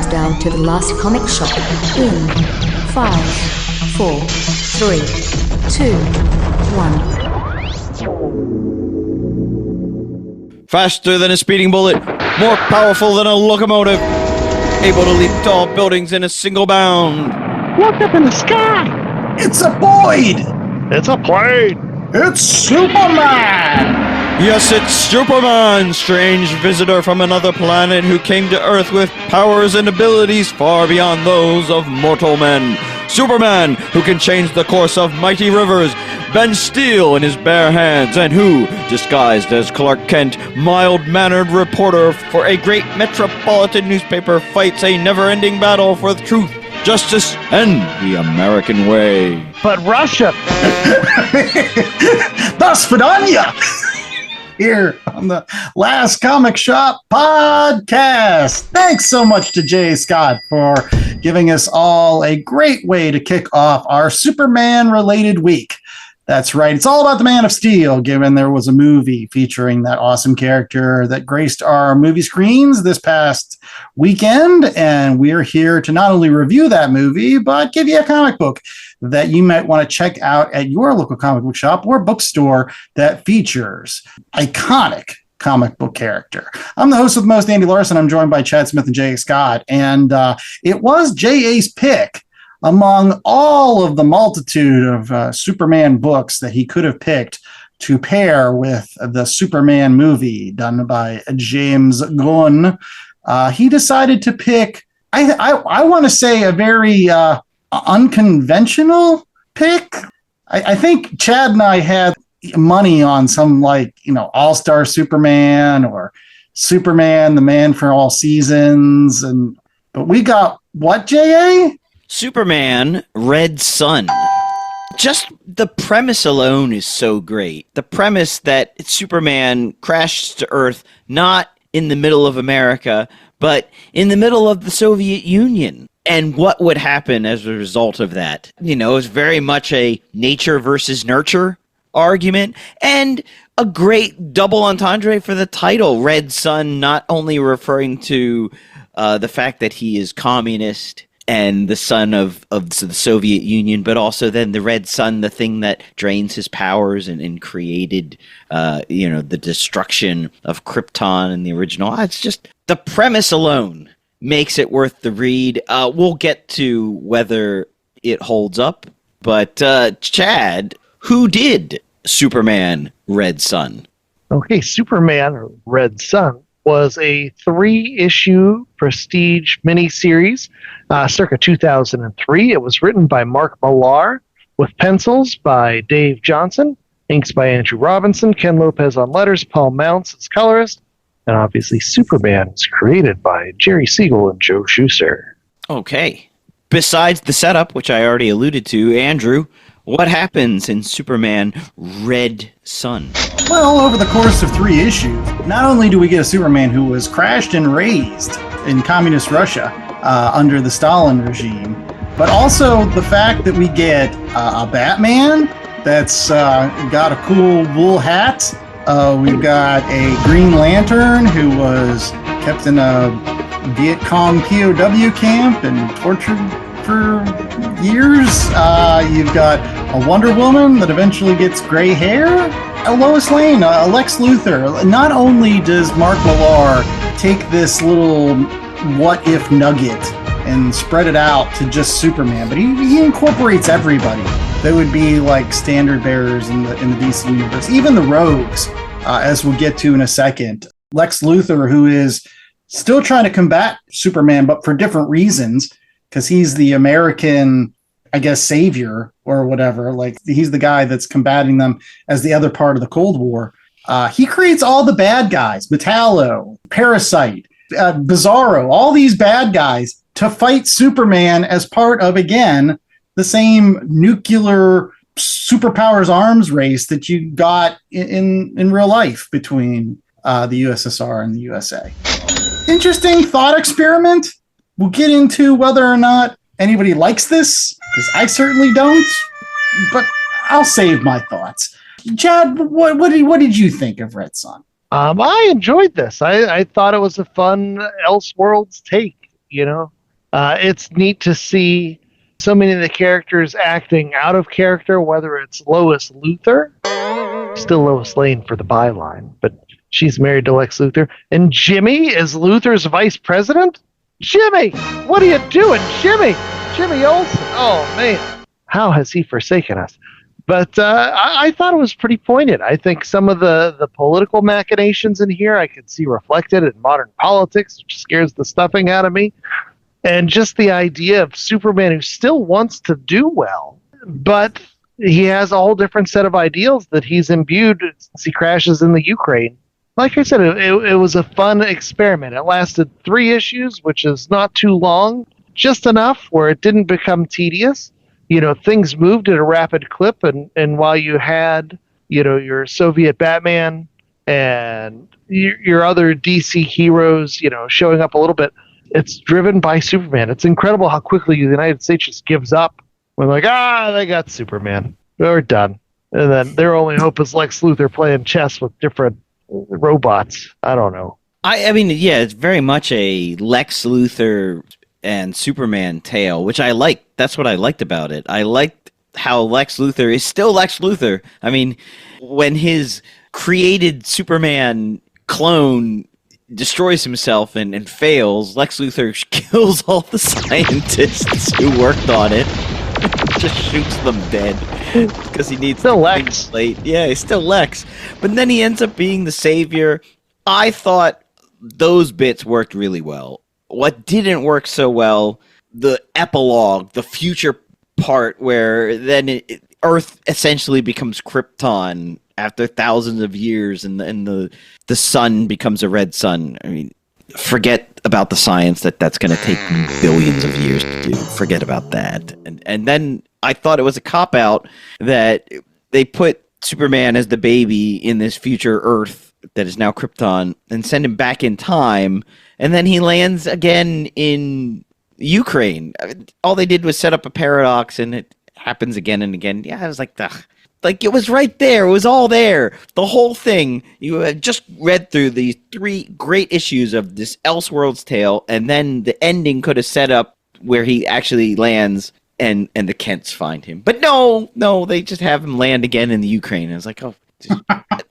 countdown to the last comic shop in 5, 4, 3, 2, 1. Faster than a speeding bullet, more powerful than a locomotive, able to leap tall buildings in a single bound. Look up in the sky! It's a Boyd! It's a plane! It's Superman! Yes, it's Superman, strange visitor from another planet who came to Earth with powers and abilities far beyond those of mortal men. Superman, who can change the course of mighty rivers, bend steel in his bare hands, and who, disguised as Clark Kent, mild-mannered reporter for a great metropolitan newspaper, fights a never-ending battle for truth, justice, and the American way. But Russia! Das Vidanya! Here on the Last Comic Shop podcast. Thanks so much to Jay Scott for giving us all a great way to kick off our Superman-related week. That's right. It's all about the Man of Steel, given there was a movie featuring that awesome character that graced our movie screens this past weekend. And we're here to not only review that movie, but give you a comic book that you might want to check out at your local comic book shop or bookstore that features iconic comic book character. I'm the host with the most, Andy Larson. I'm joined by Chad Smith and Jay Scott. And it was J.A.'s pick among all of the multitude of Superman books that he could have picked to pair with the Superman movie done by James Gunn. He decided to pick, I want to say, a very unconventional pick. I think Chad and I had money on some All-Star Superman or Superman, the Man for All Seasons, but we got what, J.A.? Superman, Red Sun. Just the premise alone is so great. The premise that Superman crashes to Earth not in the middle of America, but in the middle of the Soviet Union. And what would happen as a result of that? It's very much a nature versus nurture argument, and a great double entendre for the title, Red Sun, not only referring to the fact that he is communist and the son of the Soviet Union, but also then the Red Sun, the thing that drains his powers and created, the destruction of Krypton in the original. It's just the premise alone makes it worth the read. We'll get to whether it holds up, but Chad, who did Superman Red Sun? Okay, Superman Red Sun was a 3-issue prestige miniseries circa 2003. It was written by Mark Millar with pencils by Dave Johnson, inks by Andrew Robinson, Ken Lopez on letters, Paul Mounts as colorist, and obviously Superman is created by Jerry Siegel and Joe Shuster. Okay. Besides the setup, which I already alluded to, Andrew, what happens in Superman Red Sun? Well, over the course of 3 issues, not only do we get a Superman who was crashed and raised in communist Russia under the Stalin regime, but also the fact that we get a Batman that's got a cool wool hat. We've got a Green Lantern who was kept in a Viet Cong POW camp and tortured for years. You've got a Wonder Woman that eventually gets gray hair. A Lois Lane, a Lex Luthor. Not only does Mark Millar take this little what-if nugget and spread it out to just Superman, but he incorporates everybody that would be like standard bearers in the DC universe, even the rogues, as we'll get to in a second. Lex Luthor, who is still trying to combat Superman, but for different reasons, because he's the American, I guess, savior or whatever. Like, he's the guy that's combating them as the other part of the Cold War. He creates all the bad guys, Metallo, Parasite, Bizarro, all these bad guys to fight Superman as part of, again, the same nuclear superpowers arms race that you got in real life between the USSR and the USA. Interesting thought experiment. We'll get into whether or not anybody likes this, because I certainly don't, but I'll save my thoughts. Chad, what did you think of Red Sun? I enjoyed this. I thought it was a fun Elseworlds take. It's neat to see so many of the characters acting out of character, whether it's Lois Luthor, still Lois Lane for the byline, but she's married to Lex Luthor, and Jimmy is Luthor's vice president. Jimmy, what are you doing, Jimmy? Jimmy Olsen. Oh man, how has he forsaken us? But I thought it was pretty pointed. I think some of the political machinations in here I could see reflected in modern politics, which scares the stuffing out of me. And just the idea of Superman who still wants to do well, but he has a whole different set of ideals that he's imbued since he crashes in the Ukraine. Like I said, it was a fun experiment. It lasted 3 issues, which is not too long, just enough where it didn't become tedious. Things moved at a rapid clip, and while you had, your Soviet Batman and your other DC heroes, showing up a little bit, it's driven by Superman. It's incredible how quickly the United States just gives up. We're like, they got Superman. We're done. And then their only hope is Lex Luthor playing chess with different robots. I don't know. I mean, yeah, it's very much a Lex Luthor and Superman tale, which I like. That's what I liked about it. I liked how Lex Luthor is still Lex Luthor. I mean, when his created Superman clone destroys himself and fails, Lex Luthor kills all the scientists who worked on it. Just shoots them dead because he needs still to Lex. Slate. Yeah, he's still Lex. But then he ends up being the savior. I thought those bits worked really well. What didn't work so well, the epilogue, the future part where then Earth essentially becomes Krypton after thousands of years, and the sun becomes a red sun. I mean, forget about the science that's going to take billions of years to do. Forget about that. And then I thought it was a cop-out that they put Superman as the baby in this future Earth that is now Krypton and send him back in time, and then he lands again in Ukraine. I mean, all they did was set up a paradox, and it happens again and again. Yeah, I was like, ugh. Like, it was right there. It was all there. The whole thing. You had just read through these 3 great issues of this Elseworlds tale, and then the ending could have set up where he actually lands and the Kents find him. But no, they just have him land again in the Ukraine. I was like, oh,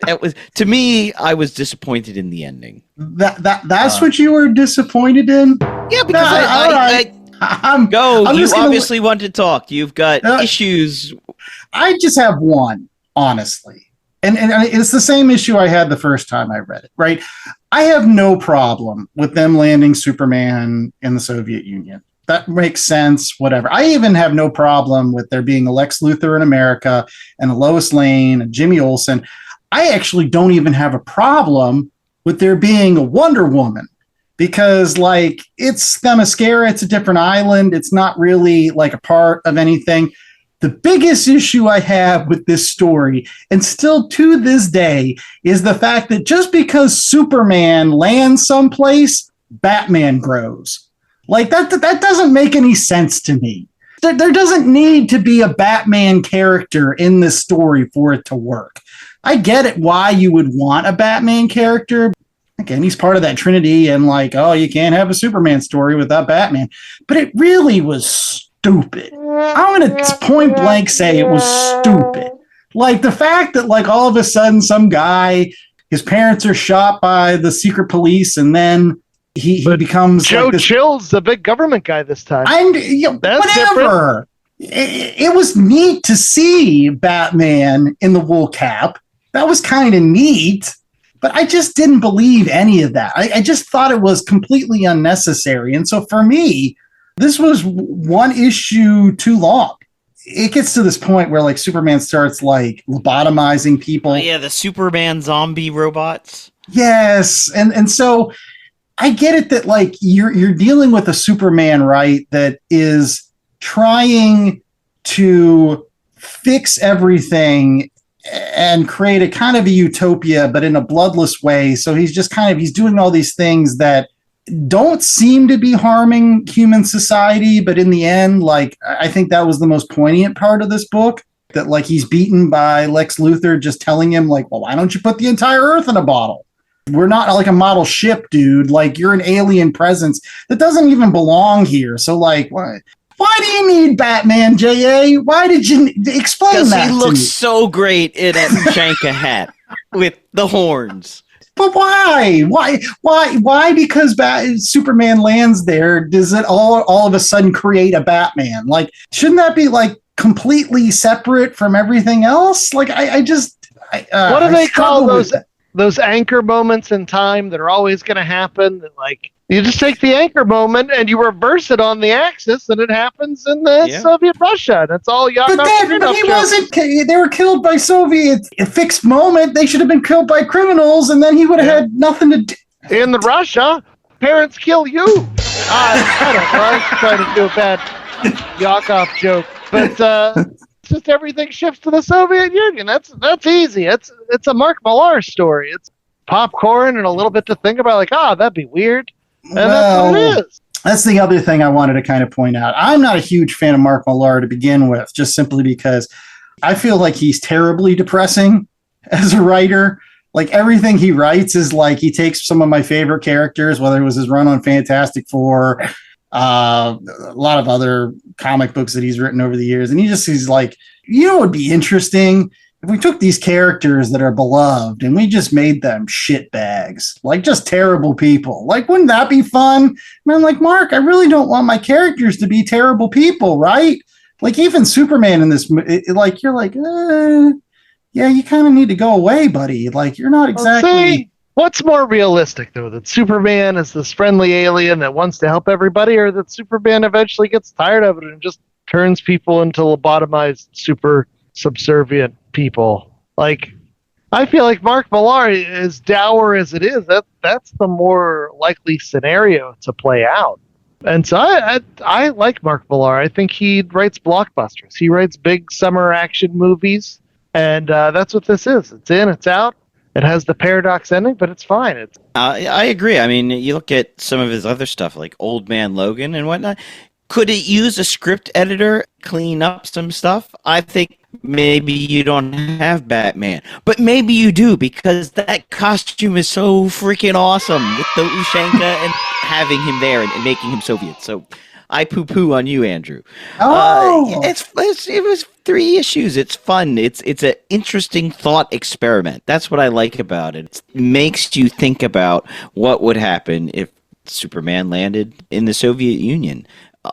that was, to me, I was disappointed in the ending. That's what you were disappointed in? Yeah, because you obviously want to talk. You've got issues. I just have one, honestly. And it's the same issue I had the first time I read it, right? I have no problem with them landing Superman in the Soviet Union. That makes sense, whatever. I even have no problem with there being a Lex Luthor in America and a Lois Lane and Jimmy Olsen. I actually don't even have a problem with there being a Wonder Woman, because, like, it's Themyscira, it's a different island. It's not really like a part of anything. The biggest issue I have with this story, and still to this day, is the fact that just because Superman lands someplace, Batman grows. Like, that doesn't make any sense to me. There doesn't need to be a Batman character in this story for it to work. I get it why you would want a Batman character. Again, he's part of that trinity, and like, oh, you can't have a Superman story without Batman. But it really was stupid. I'm going to point blank say it was stupid. Like, the fact that, like, all of a sudden some guy, his parents are shot by the secret police, and then he becomes Joe like this, Chill's the big government guy this time. That's whatever. It was neat to see Batman in the wool cap. That was kind of neat, but I just didn't believe any of that. I just thought it was completely unnecessary. And so for me, this was one issue too long. It gets to this point where, like, Superman starts, like, lobotomizing people. Oh, yeah, the Superman zombie robots. Yes, and so I get it that, like, you're dealing with a Superman, right, that is trying to fix everything and create a kind of a utopia, but in a bloodless way. So he's doing all these things that don't seem to be harming human society, but in the end, like, I think that was the most poignant part of this book, that, like, he's beaten by Lex Luthor just telling him, like, well, why don't you put the entire Earth in a bottle? We're not like a model ship, dude. Like, you're an alien presence that doesn't even belong here. So, like, why do you need Batman, J.A.? Why did you explain that? Because he looks so great in a Ushanka hat with the horns. But why? Why? Because Superman lands there, does it all of a sudden create a Batman? Like, shouldn't that be like completely separate from everything else? Like, I just what do they call those anchor moments in time that are always going to happen? That, like, you just take the anchor moment and you reverse it on the axis, and it happens in the Soviet Russia. That's all Yakov. But he wasn't. They were killed by Soviets. A fixed moment. They should have been killed by criminals, and then he would have had nothing to do. In the Russia, parents kill you. I don't know. I was trying to do a bad Yakov joke, but just everything shifts to the Soviet Union. That's easy. It's a Mark Millar story. It's popcorn and a little bit to think about. Like, that'd be weird. And that's what it is. That's the other thing I wanted to kind of point out. I'm not a huge fan of Mark Millar to begin with, just simply because I feel like he's terribly depressing as a writer. Like, everything he writes is like, he takes some of my favorite characters, whether it was his run on Fantastic Four, a lot of other comic books that he's written over the years. And he's like, what would be interesting if we took these characters that are beloved and we just made them shit bags, like just terrible people. Like, wouldn't that be fun? And I'm like, Mark, I really don't want my characters to be terrible people, right? Like, even Superman in this, like, you're like, yeah, you kind of need to go away, buddy. Like, you're not exactly. What's more realistic, though? That Superman is this friendly alien that wants to help everybody, or that Superman eventually gets tired of it and just turns people into lobotomized, super subservient people? Like, I feel like Mark Millar, as dour as it is, that's the more likely scenario to play out. And so I like Mark Millar. I think he writes blockbusters. He writes big summer action movies, and that's what this is. It's in, it's out. It has the paradox ending, but it's fine. I agree. I mean, you look at some of his other stuff, like Old Man Logan and whatnot. Could it use a script editor, clean up some stuff? I think maybe you don't have Batman, but maybe you do, because that costume is so freaking awesome with the Ushanka and having him there and making him Soviet. So I poo-poo on you, Andrew. It was 3 issues. It's fun. It's an interesting thought experiment. That's what I like about it. It makes you think about what would happen if Superman landed in the Soviet Union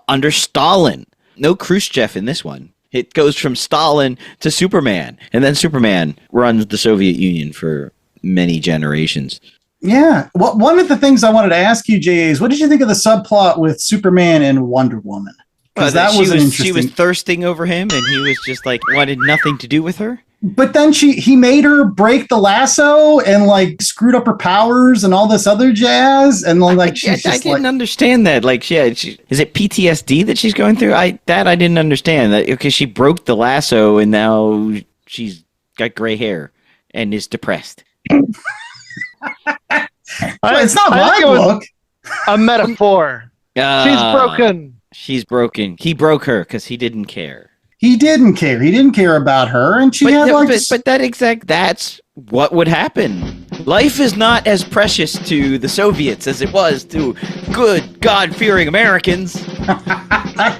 under Stalin. No Khrushchev in this one. It goes from Stalin to Superman, and then Superman runs the Soviet Union for many generations. Yeah. Well, one of the things I wanted to ask you, Jay, is what did you think of the subplot with Superman and Wonder Woman? Because she was thirsting over him, and he was just like wanted nothing to do with her. But then he made her break the lasso and like screwed up her powers and all this other jazz, and like I didn't understand that. Like, is it PTSD that she's going through? I didn't understand that, because she broke the lasso and now she's got gray hair and is depressed. It's not my book. A metaphor. She's broken. She's broken. He broke her because he didn't care. He didn't care. He didn't care about her, and that's what would happen. Life is not as precious to the Soviets as it was to good, God-fearing Americans. I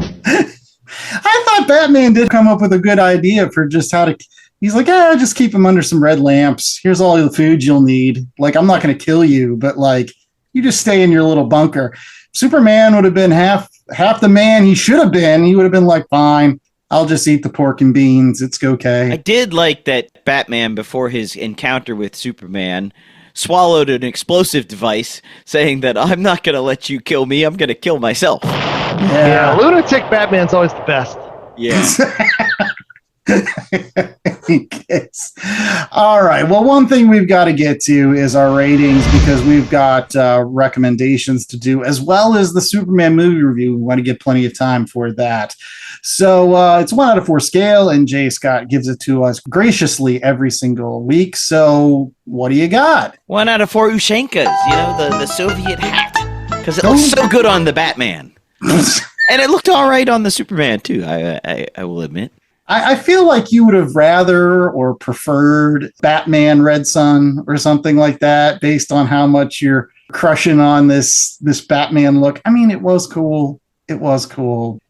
thought Batman did come up with a good idea for just how to. He's like, just keep him under some red lamps. Here's all the food you'll need. Like, I'm not going to kill you, but like, you just stay in your little bunker. Superman would have been half the man he should have been. He would have been like, fine, I'll just eat the pork and beans. It's okay. I did like that Batman, before his encounter with Superman, swallowed an explosive device, saying that I'm not going to let you kill me. I'm going to kill myself. Yeah, lunatic Batman's always the best. Yeah. Yes. All right. Well, one thing we've got to get to is our ratings, because we've got recommendations to do, as well as the Superman movie review. We want to get plenty of time for that. So it's 1 out of 4 scale, and Jay Scott gives it to us graciously every single week. So what do you got? 1 out of 4 Ushankas, the Soviet hat, because it looks so good on the Batman. And it looked all right on the Superman, too, I will admit. I feel like you would have rather or preferred Batman Red Sun or something like that based on how much you're crushing on this Batman look. I mean, it was cool. It was cool.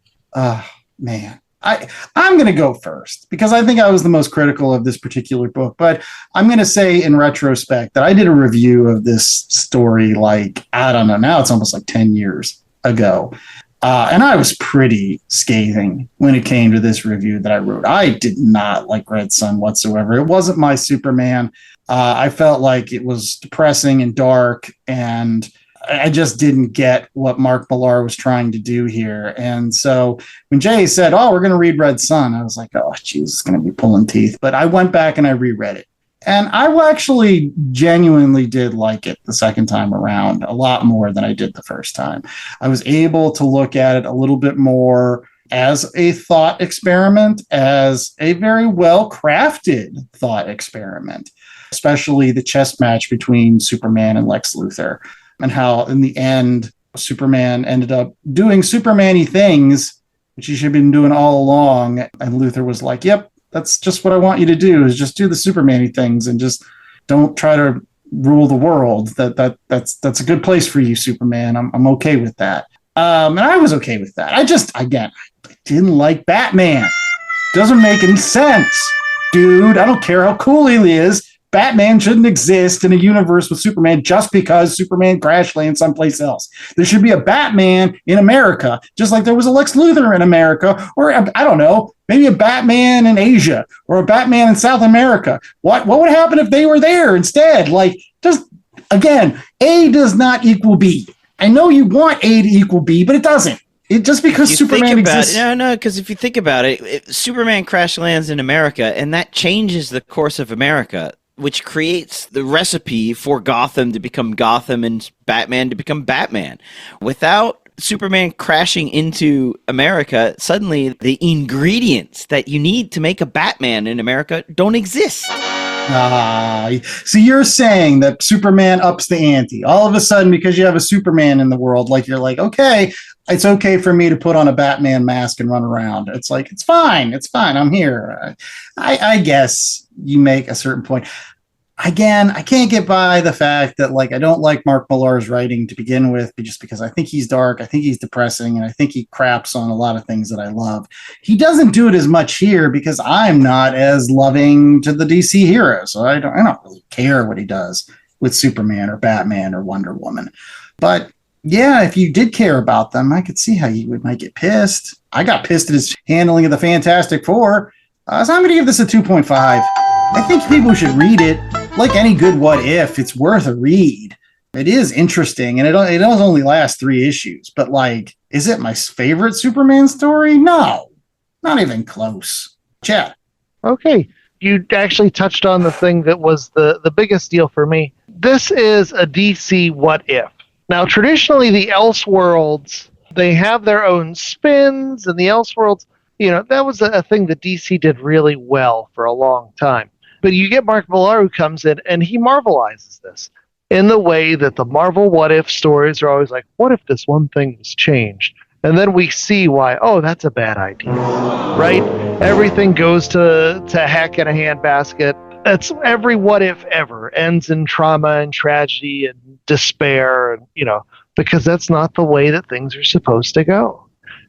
Man. I'm going to go first because I think I was the most critical of this particular book. But I'm going to say in retrospect that I did a review of this story like, I don't know, now it's almost like 10 years ago. And I was pretty scathing when it came to this review that I wrote. I did not like Red Sun whatsoever. It wasn't my Superman. I felt like it was depressing and dark, and I just didn't get what Mark Millar was trying to do here. And so when Jay said, oh, we're going to read Red Sun, I was like, oh, geez, it's going to be pulling teeth. But I went back and I reread it. And I actually genuinely did like it the second time around a lot more than I did the first time. I was able to look at it a little bit more as a thought experiment, as a very well-crafted thought experiment, especially the chess match between Superman and Lex Luthor, and how in the end, Superman ended up doing Superman-y things, which he should have been doing all along. And Luthor was like, yep, that's just what I want you to do, is just do the Superman-y things and just don't try to rule the world. That's a good place for you, Superman. I'm okay with that. And I was okay with that. I didn't like Batman. Doesn't make any sense. Dude, I don't care how cool he is. Batman shouldn't exist in a universe with Superman just because Superman crash lands someplace else. There should be a Batman in America, just like there was a Lex Luthor in America, or I don't know, maybe a Batman in Asia or a Batman in South America. What would happen if they were there instead? Like, just again, A does not equal B. I know you want A to equal B, but it doesn't. It just because Superman exists. No, because if you think about it, Superman crash lands in America, and that changes the course of America, which creates the recipe for Gotham to become Gotham and Batman to become Batman. Without Superman crashing into America, suddenly the ingredients that you need to make a Batman in America don't exist. So you're saying that Superman ups the ante. All of a sudden, because you have a Superman in the world, like you're like, okay, it's okay for me to put on a Batman mask and run around. It's like, it's fine. I'm here. I guess you make a certain point. Again, I can't get by the fact that, like, I don't like Mark Millar's writing to begin with, just because I think he's dark, I think he's depressing, and I think he craps on a lot of things that I love. He doesn't do it as much here because I'm not as loving to the DC heroes, so I don't really care what he does with Superman or Batman or Wonder Woman. But yeah, if you did care about them, I could see how you might get pissed. I got pissed at his handling of the Fantastic Four, so I'm going to give this a 2.5. I think people should read it. Like any good What If, it's worth a read. It is interesting, and it does only last 3 issues. But, like, is it my favorite Superman story? No, not even close. Chad. Okay, you actually touched on the thing that was the biggest deal for me. This is a DC What If. Now, traditionally, the Elseworlds, they have their own spins, and the Elseworlds, that was a thing that DC did really well for a long time. But you get Mark Millar, who comes in and he marvelizes this in the way that the Marvel What If stories are always like, what if this one thing was changed? And then we see why, oh, that's a bad idea, right? Everything goes to heck in a handbasket. That's every what if ever ends in trauma and tragedy and despair, and because that's not the way that things are supposed to go.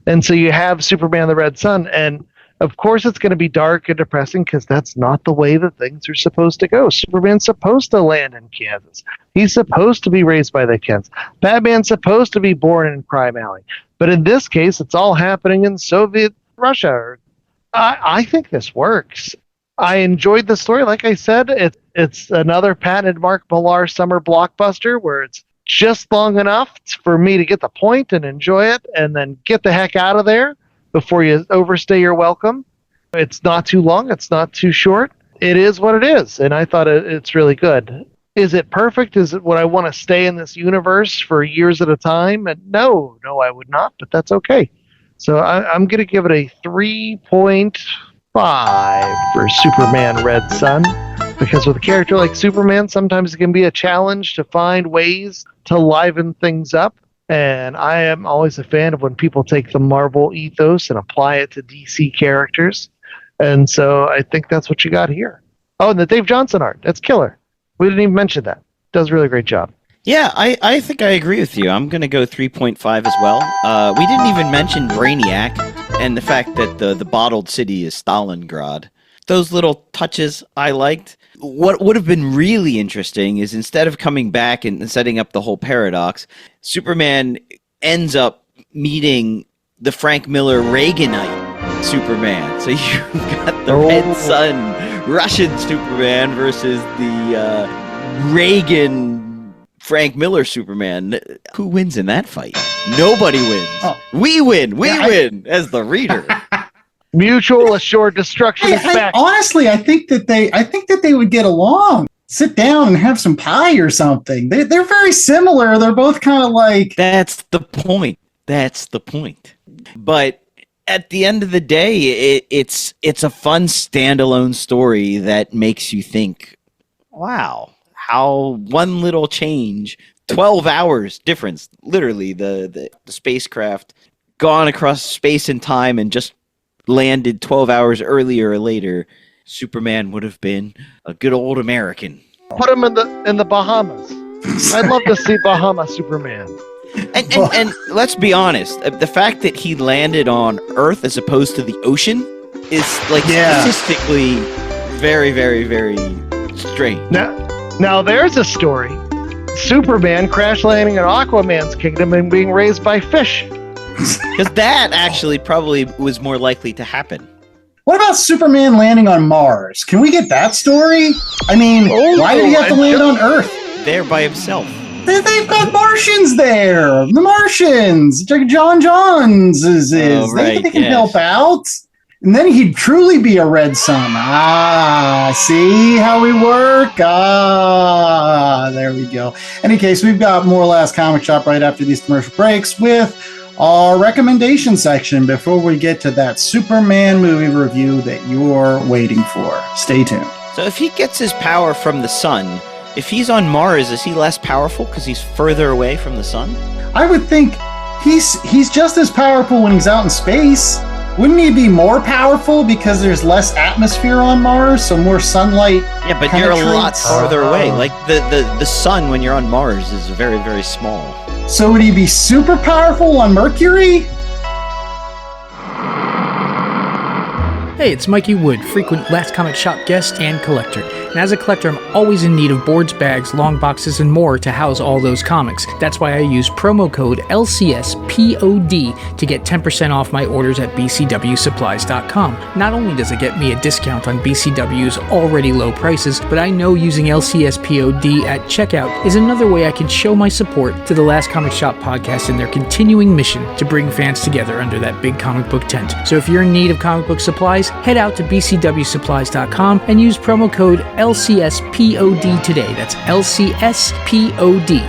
And so you have Superman the Red Sun, and of course it's going to be dark and depressing because that's not the way that things are supposed to go. Superman's supposed to land in Kansas. He's supposed to be raised by the Kents. Batman's supposed to be born in Crime Alley. But in this case, it's all happening in Soviet Russia. I think this works. I enjoyed the story. Like I said, it's another patented Mark Millar summer blockbuster where it's just long enough for me to get the point and enjoy it and then get the heck out of there before you overstay your welcome. It's not too long. It's not too short. It is what it is. And I thought it's really good. Is it perfect? Is it what I want to stay in this universe for years at a time? And no, I would not, but that's okay. So I'm going to give it a 3.5 for Superman Red Sun, because with a character like Superman, sometimes it can be a challenge to find ways to liven things up. And I am always a fan of when people take the Marvel ethos and apply it to DC characters. And so I think that's what you got here. Oh, and the Dave Johnson art. That's killer. We didn't even mention that. Does a really great job. Yeah, I think I agree with you. I'm going to go 3.5 as well. We didn't even mention Brainiac and the fact that the bottled city is Stalingrad. Those little touches I liked. What would have been really interesting is instead of coming back and setting up the whole paradox, Superman ends up meeting the Frank Miller Reaganite Superman. So you've got the Red Sun Russian Superman versus the Reagan Frank Miller Superman. Who wins in that fight? Nobody wins. Oh. We win. We win as the reader. Mutual assured destruction is back. Honestly, I think that they would get along. Sit down and have some pie or something. They're very similar. They're both kind of like. That's the point. But at the end of the day, it's a fun standalone story that makes you think, wow, how one little change, 12 hours difference, literally the spacecraft gone across space and time and just landed 12 hours earlier or later, Superman would have been a good old American. Put him in the Bahamas. I'd love to see Bahama Superman. And let's be honest, the fact that he landed on Earth as opposed to the ocean is statistically very, very, very strange. Now there's a story. Superman crash landing in Aquaman's kingdom and being raised by fish. Because that actually probably was more likely to happen. What about Superman landing on Mars? Can we get that story? I mean, why did he have to land on Earth? There by himself. They've got Martians there. The Martians. John Johns is. Oh, right, they can help out. And then he'd truly be a Red Sun. See how we work? There we go. Any case, we've got more or less Comic Shop right after these commercial breaks with our recommendation section before we get to that Superman movie review that you're waiting for. Stay tuned. So if he gets his power from the sun, if he's on Mars, is he less powerful because he's further away from the sun? I would think he's just as powerful when he's out in space. Wouldn't he be more powerful because there's less atmosphere on Mars, so more sunlight? Yeah, but you're a lot farther away. Like the sun when you're on Mars is very, very small. So would he be super powerful on Mercury? Hey, it's Mikey Wood, frequent Last Comic Shop guest and collector. And as a collector, I'm always in need of boards, bags, long boxes, and more to house all those comics. That's why I use promo code LCSPOD to get 10% off my orders at bcwsupplies.com. Not only does it get me a discount on BCW's already low prices, but I know using LCSPOD at checkout is another way I can show my support to the Last Comic Shop podcast and their continuing mission to bring fans together under that big comic book tent. So if you're in need of comic book supplies, head out to bcwsupplies.com and use promo code LCSPOD today. That's LCSPOD.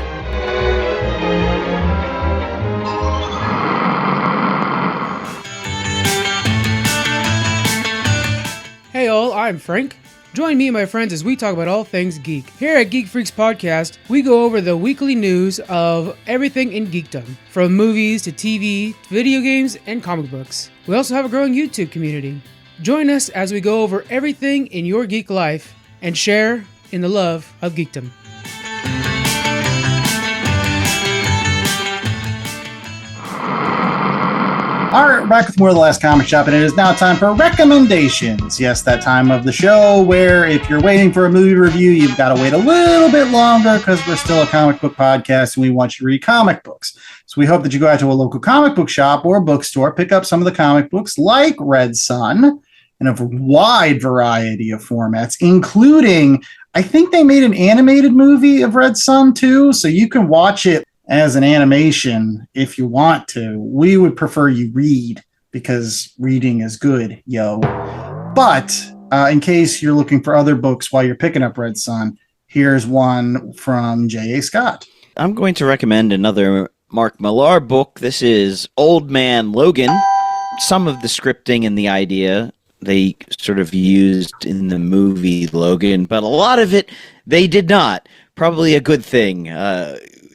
Hey all, I'm Frank. Join me and my friends as we talk about all things geek. Here at Geek Freaks Podcast, we go over the weekly news of everything in geekdom, from movies to TV, to video games, and comic books. We also have a growing YouTube community. Join us as we go over everything in your geek life and share in the love of geekdom. All right, back with more of the Last Comic Shop, and it is now time for recommendations. Yes, that time of the show where if you're waiting for a movie review, you've got to wait a little bit longer because we're still a comic book podcast and we want you to read comic books. So we hope that you go out to a local comic book shop or bookstore, pick up some of the comic books like Red Sun in a wide variety of formats, including, I think they made an animated movie of Red Sun too, so you can watch it as an animation if you want to. We would prefer you read because reading is good, yo. But in case you're looking for other books while you're picking up Red Sun, here's one from J.A. Scott. I'm going to recommend another Mark Millar book. This is Old Man Logan. Some of the scripting and the idea they sort of used in the movie Logan, but a lot of it they did not. Probably a good thing,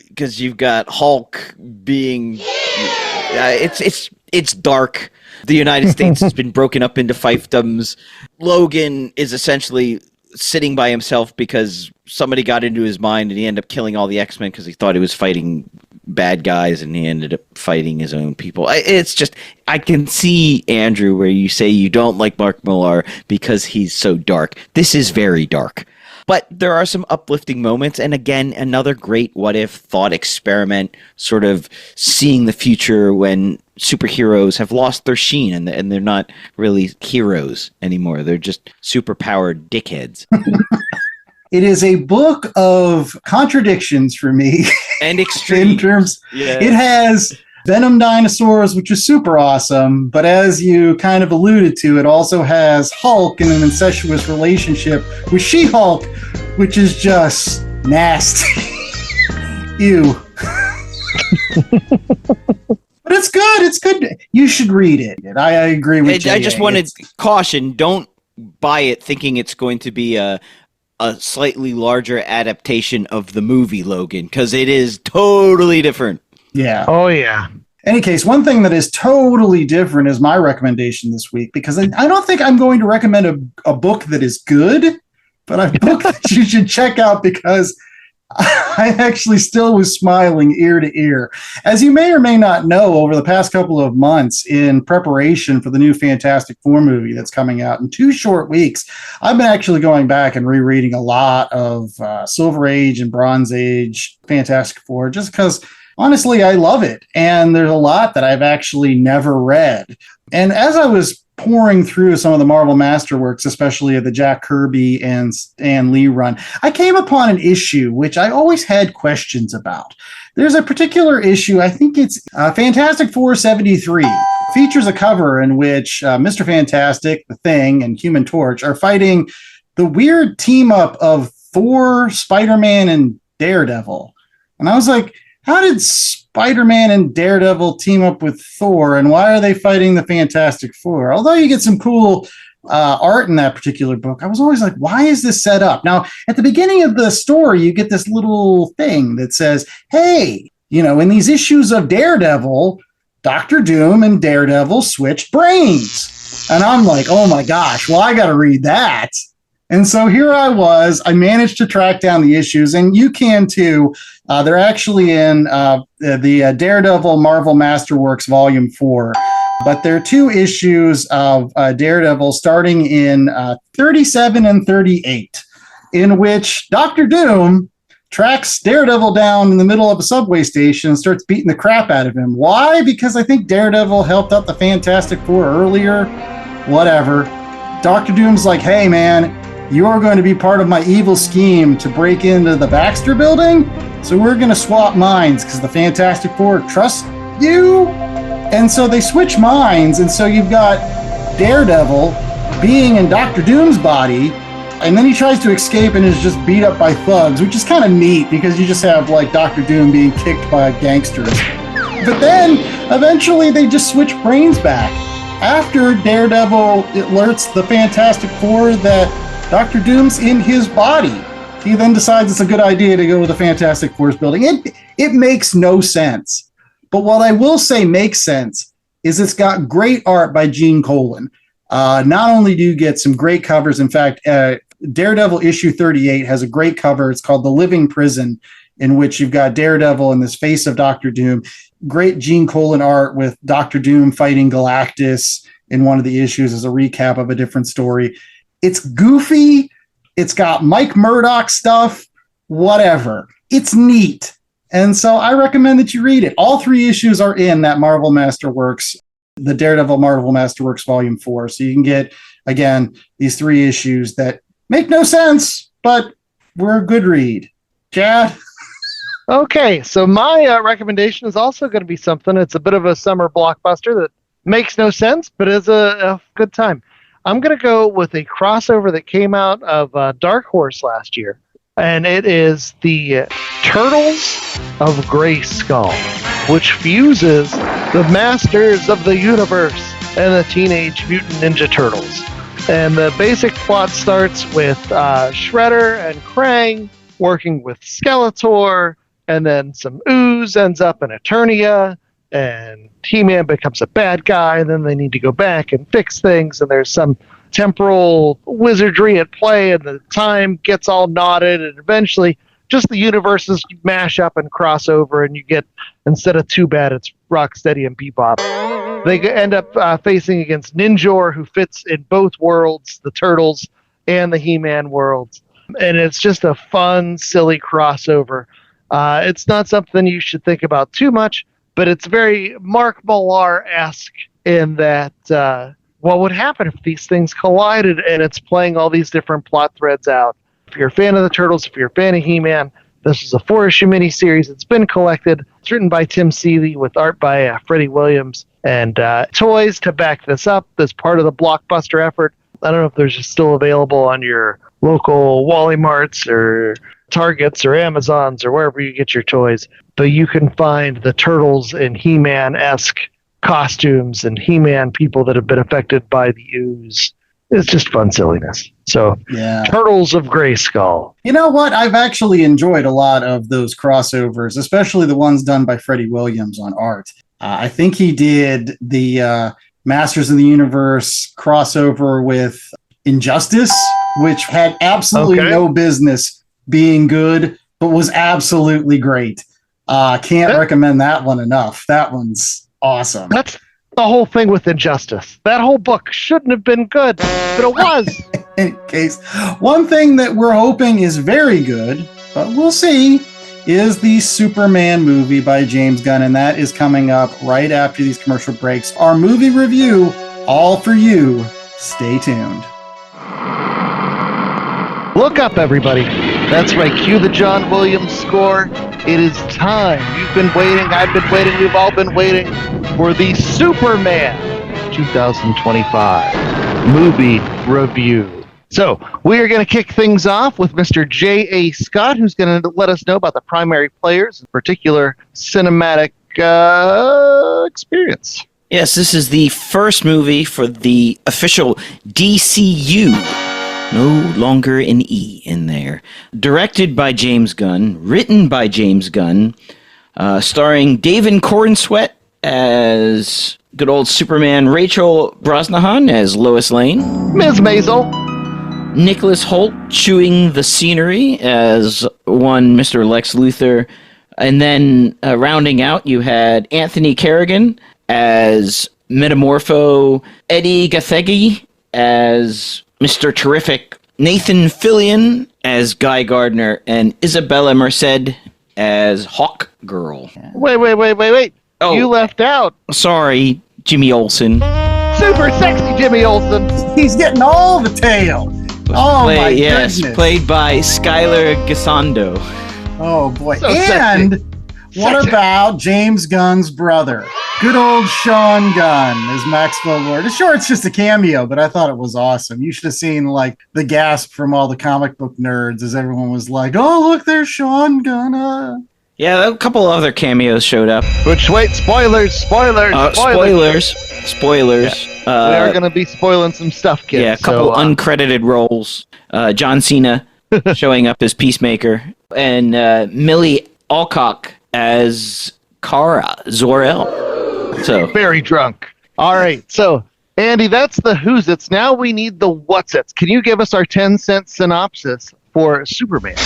because you've got Hulk being... it's It's dark. The United States has been broken up into fiefdoms. Logan is essentially sitting by himself because somebody got into his mind and he ended up killing all the X-Men because he thought he was fighting bad guys and he ended up fighting his own people. It's just, I can see, Andrew, where you say you don't like Mark Millar because he's so dark. This is very dark. But there are some uplifting moments, and again, another great what-if thought experiment, sort of seeing the future when superheroes have lost their sheen and they're not really heroes anymore. They're just super-powered dickheads. It is a book of contradictions for me. And extreme. In terms, yeah. It has Venom dinosaurs, which is super awesome, but as you kind of alluded to, it also has Hulk in an incestuous relationship with She-Hulk, which is just nasty. Ew. But it's good. It's good. You should read it. I agree with you. I just wanted caution. Don't buy it thinking it's going to be a slightly larger adaptation of the movie Logan, because it is totally different. Yeah. Oh, yeah. Any case, one thing that is totally different is my recommendation this week, because I don't think I'm going to recommend a book that is good, but a book that you should check out because I actually still was smiling ear to ear. As you may or may not know, over the past couple of months in preparation for the new Fantastic Four movie that's coming out in 2 short weeks, I've been actually going back and rereading a lot of Silver Age and Bronze Age Fantastic Four just because honestly, I love it. And there's a lot that I've actually never read. And as I was pouring through some of the Marvel Masterworks, especially the Jack Kirby and Stan Lee run, I came upon an issue which I always had questions about. There's a particular issue, I think it's Fantastic Four 73, features a cover in which Mr. Fantastic, The Thing, and Human Torch are fighting the weird team-up of Thor, Spider-Man, and Daredevil. And I was like, how did Spider-Man and Daredevil team up with Thor, and why are they fighting the Fantastic Four? Although you get some cool art in that particular book, I was always like, why is this set up? Now, at the beginning of the story, you get this little thing that says, hey, in these issues of Daredevil, Dr. Doom and Daredevil switched brains. And I'm like, oh my gosh, well, I got to read that. And so here I was. I managed to track down the issues, and you can too. They're actually in the Daredevil Marvel Masterworks Volume 4. But there are 2 issues of Daredevil starting in 37 and 38, in which Dr. Doom tracks Daredevil down in the middle of a subway station and starts beating the crap out of him. Why? Because I think Daredevil helped out the Fantastic Four earlier. Whatever. Dr. Doom's like, hey, man, you are going to be part of my evil scheme to break into the Baxter building, so we're going to swap minds because the Fantastic Four trust you. And so they switch minds, and so you've got Daredevil being in Dr. Doom's body, and then he tries to escape and is just beat up by thugs, which is kind of neat because you just have like Dr. Doom being kicked by gangsters. But then eventually they just switch brains back. After Daredevil alerts the Fantastic Four that Dr. Doom's in his body, he then decides it's a good idea to go to the Fantastic Four's building. It makes no sense. But what I will say makes sense is it's got great art by Gene Colan. Not only do you get some great covers, in fact, Daredevil issue 38 has a great cover. It's called The Living Prison, in which you've got Daredevil in this face of Dr. Doom. Great Gene Colan art with Dr. Doom fighting Galactus in one of the issues as a recap of a different story. It's goofy. It's got Mike Murdock stuff, whatever. It's neat. And so I recommend that you read it. All 3 issues are in that Marvel Masterworks, the Daredevil Marvel Masterworks Volume 4. So you can get, again, these 3 issues that make no sense, but were a good read. Chad? Okay, so my recommendation is also going to be something. It's a bit of a summer blockbuster that makes no sense, but is a good time. I'm going to go with a crossover that came out of Dark Horse last year, and it is the Turtles of Grayskull, which fuses the Masters of the Universe and the Teenage Mutant Ninja Turtles. And the basic plot starts with Shredder and Krang working with Skeletor, and then some ooze ends up in Eternia, and He-Man becomes a bad guy, and then they need to go back and fix things, and there's some temporal wizardry at play, and the time gets all knotted, and eventually just the universes mash up and cross over, and you get, instead of Too Bad, it's Rocksteady and Bebop. They end up facing against Ninjor, who fits in both worlds, the Turtles and the He-Man worlds. And it's just a fun, silly crossover. It's not something you should think about too much, but it's very Mark Millar-esque in that what would happen if these things collided, and it's playing all these different plot threads out. If you're a fan of the Turtles, if you're a fan of He-Man, this is a 4-issue miniseries. It's been collected. It's written by Tim Seeley with art by Freddie Williams, and toys to back this up as part of the blockbuster effort. I don't know if they're just still available on your local Wally Marts or Targets or Amazons or wherever you get your toys, but you can find the Turtles in He-Man-esque costumes and He-Man people that have been affected by the ooze. It's just fun silliness. So, yeah. Turtles of Grayskull. You know what? I've actually enjoyed a lot of those crossovers, especially the ones done by Freddie Williams on art. I think he did the Masters of the Universe crossover with Injustice, which had absolutely no business being good, but was absolutely great. Can't recommend that one enough. That one's awesome. That's the whole thing with Injustice. That whole book shouldn't have been good, but it was. In case, one thing that we're hoping is very good, but we'll see, is the Superman movie by James Gunn, and that is coming up right after these commercial breaks. Our movie review, all for you. Stay tuned. Look up, everybody. That's right. Cue the John Williams score. It is time. You've been waiting. I've been waiting. We've all been waiting for the Superman 2025 movie review. So we are going to kick things off with Mr. J.A. Scott, who's going to let us know about the primary players, in particular cinematic experience. Yes, this is the first movie for the official DCU. No longer an E in there. Directed by James Gunn, written by James Gunn, starring David Cornsweet as good old Superman, Rachel Brosnahan as Lois Lane, Ms. Maisel, Nicholas Hoult chewing the scenery as one Mr. Lex Luthor, and then rounding out, you had Anthony Carrigan as Metamorpho, Eddie Gathegi as Mr. Terrific, Nathan Fillion as Guy Gardner, and Isabella Merced as Hawk Girl. Wait. Oh, you left out. Sorry, Jimmy Olsen. Super sexy Jimmy Olsen. He's getting all the tail. My goodness. Played by Skylar Gisondo. Oh, boy. So and sexy. What about James Gunn's brother? Good old Sean Gunn as Maxwell Lord. Sure, it's just a cameo, but I thought it was awesome. You should have seen like the gasp from all the comic book nerds as everyone was like, "Oh, look, there's Sean Gunn." Yeah, a couple other cameos showed up. Which, wait, spoilers. Spoilers. Yeah. We are going to be spoiling some stuff, kids. Yeah, a couple uncredited roles. John Cena showing up as Peacemaker, and Millie Alcock as Kara Zor-El. So very drunk. All right, so Andy, that's the who's it's. Now we need the what's it's. Can you give us our 10-cent synopsis for Superman?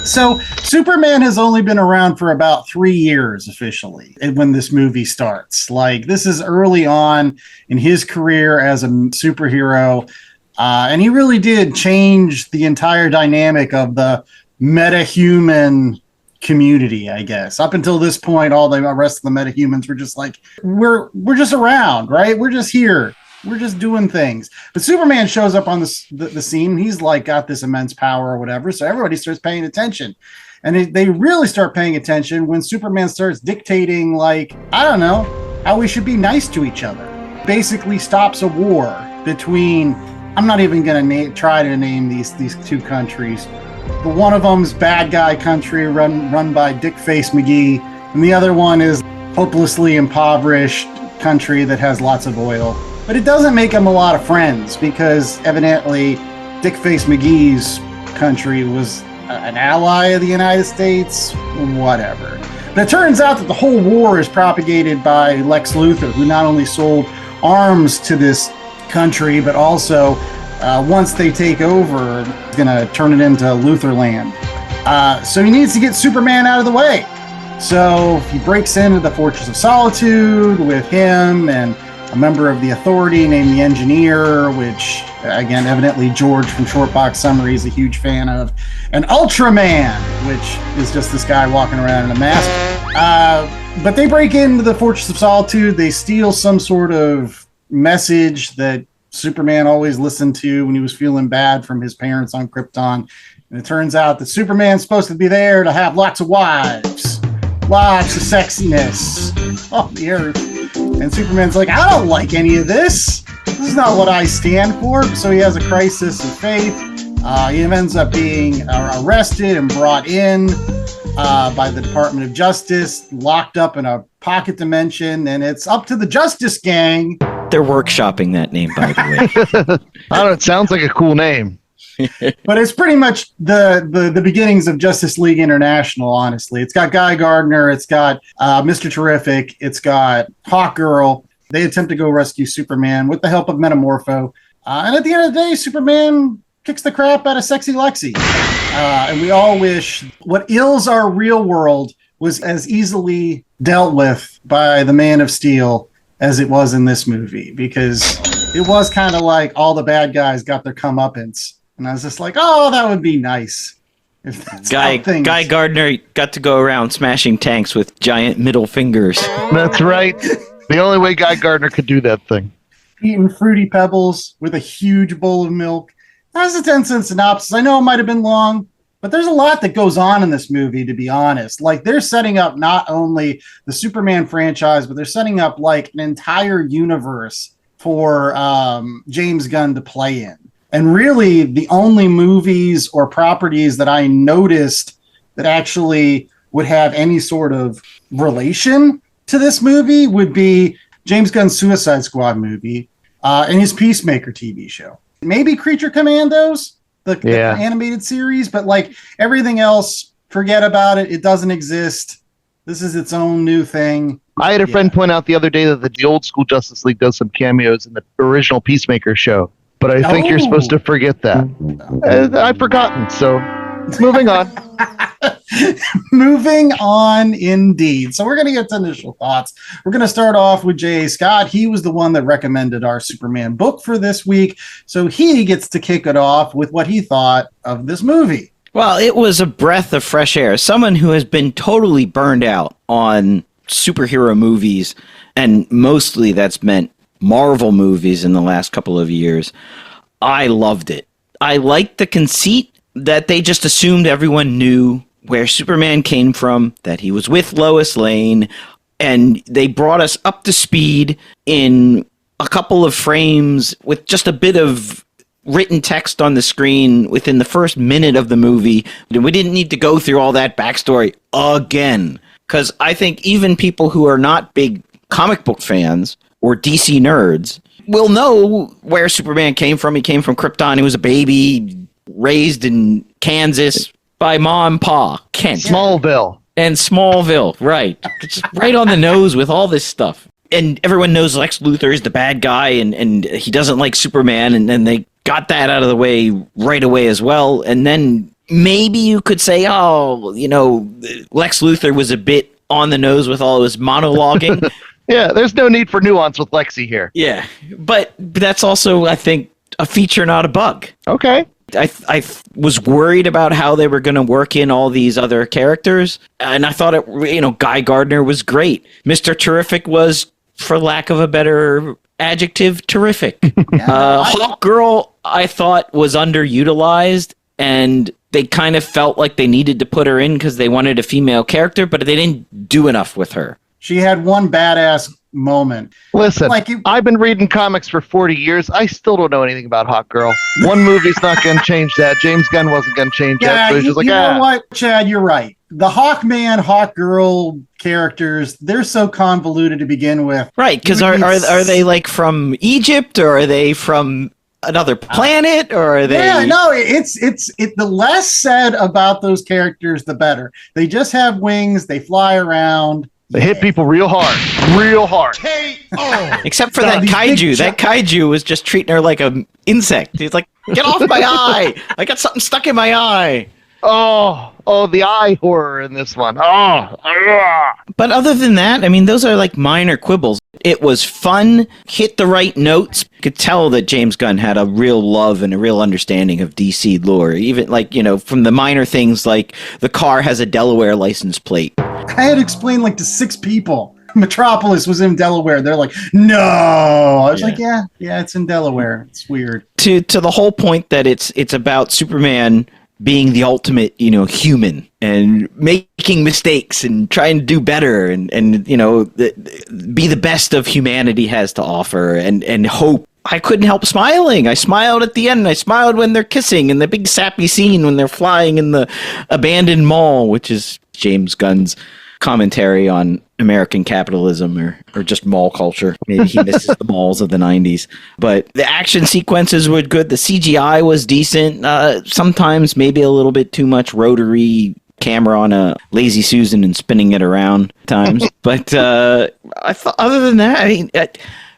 So Superman has only been around for about 3 years officially when this movie starts. Like, this is early on in his career as a superhero, and he really did change the entire dynamic of the metahuman community, I guess. Up until this point, all the rest of the metahumans were just like, we're just around, right? We're just here. We're just doing things. But Superman shows up on the scene. He's like got this immense power or whatever. So everybody starts paying attention. And they really start paying attention when Superman starts dictating, like, I don't know, how we should be nice to each other. Basically stops a war between, I'm not even going to try to name these two countries. But one of them's bad guy country run by Dickface McGee. And the other one is hopelessly impoverished country that has lots of oil. But it doesn't make him a lot of friends because evidently Dickface McGee's country was an ally of the United States, whatever. But it turns out that the whole war is propagated by Lex Luthor, who not only sold arms to this country, but also once they take over, he's going to turn it into Luthorland. So he needs to get Superman out of the way. So he breaks into the Fortress of Solitude with him and a member of the Authority named the Engineer, which, again, evidently George from Shortbox Summary is a huge fan of, and Ultraman, which is just this guy walking around in a mask. But they break into the Fortress of Solitude. They steal some sort of message that Superman always listened to when he was feeling bad from his parents on Krypton. And it turns out that Superman's supposed to be there to have lots of wives, lots of sexiness on the earth. And Superman's like, I don't like any of this. This is not what I stand for. So he has a crisis of faith. He ends up being arrested and brought in by the Department of Justice, locked up in a pocket dimension, and it's up to the Justice Gang. They're workshopping that name, by the way. I don't know, it sounds like a cool name. But it's pretty much the beginnings of Justice League International, honestly. It's got Guy Gardner, it's got Mr. Terrific, it's got Hawkgirl. They attempt to go rescue Superman with the help of Metamorpho. And at the end of the day, Superman kicks the crap out of Sexy Lexi. And we all wish what ills our real world was as easily dealt with by the Man of Steel as it was in this movie, because it was kind of like all the bad guys got their comeuppance. And I was just like, oh, that would be nice. If that's Guy Gardner got to go around smashing tanks with giant middle fingers. That's right. The only way Guy Gardner could do that thing. Eating Fruity Pebbles with a huge bowl of milk. That's a 10-cent synopsis. I know it might have been long, but there's a lot that goes on in this movie, to be honest. Like, they're setting up not only the Superman franchise, but they're setting up like an entire universe for James Gunn to play in. And really, the only movies or properties that I noticed that actually would have any sort of relation to this movie would be James Gunn's Suicide Squad movie and his Peacemaker TV show. Maybe Creature Commandos, the animated series, but like everything else, forget about it. It doesn't exist. This is its own new thing. I had a friend point out the other day that the old school Justice League does some cameos in the original Peacemaker show. But I think you're supposed to forget that. I've forgotten, so moving on. Moving on, indeed. So we're going to get to initial thoughts. We're going to start off with J.A. Scott. He was the one that recommended our Superman book for this week, so he gets to kick it off with what he thought of this movie. Well, it was a breath of fresh air. Someone who has been totally burned out on superhero movies, and mostly that's meant Marvel movies in the last couple of years. I loved it. I liked the conceit that they just assumed everyone knew where Superman came from, that he was with Lois Lane, and they brought us up to speed in a couple of frames with just a bit of written text on the screen within the first minute of the movie. We didn't need to go through all that backstory again, because I think even people who are not big comic book fans or DC nerds will know where Superman came from. He came from Krypton. He was a baby raised in Kansas by Ma and Pa, Kent. Smallville. And Smallville, right. Just right on the nose with all this stuff. And everyone knows Lex Luthor is the bad guy, and he doesn't like Superman, and then they got that out of the way right away as well. And then maybe you could say, oh, you know, Lex Luthor was a bit on the nose with all his monologuing. Yeah, there's no need for nuance with Lexi here. Yeah, but that's also, I think, a feature, not a bug. Okay. I was worried about how they were going to work in all these other characters, and I thought Guy Gardner was great. Mr. Terrific was, for lack of a better adjective, terrific. Hawkgirl, I thought, was underutilized, and they kind of felt like they needed to put her in because they wanted a female character, but they didn't do enough with her. She had one badass moment. Listen, I've been reading comics for 40 years. I still don't know anything about Hawkgirl. One movie's not going to change that. James Gunn wasn't going to change that. So he's just like, you know what, Chad, you're right. The Hawkman, Hawkgirl characters, they're so convoluted to begin with. Right, because are they like from Egypt, or are they from another planet, or are they? Yeah, no, it's the less said about those characters, the better. They just have wings. They fly around. They hit people real hard. Except for that kaiju. That kaiju was just treating her like an insect. He's like, get off my eye! I got something stuck in my eye. Oh, the eye horror in this one. But other than that, I mean, those are like minor quibbles. It was fun, hit the right notes. You could tell that James Gunn had a real love and a real understanding of DC lore. Even like, from the minor things like the car has a Delaware license plate. I had explained like to 6 people. Metropolis was in Delaware. They're like, no. I was like, yeah, it's in Delaware. It's weird. To the whole point that it's about Superman being the ultimate, human and making mistakes and trying to do better and be the best of humanity has to offer and hope. I couldn't help smiling. I smiled at the end. I smiled when they're kissing in the big sappy scene when they're flying in the abandoned mall, which is James Gunn's commentary on American capitalism or just mall culture. Maybe he misses the malls of the 90s. But the action sequences were good. The CGI was decent. Sometimes maybe a little bit too much rotary camera on a Lazy Susan and spinning it around times. But I thought, other than that, I mean,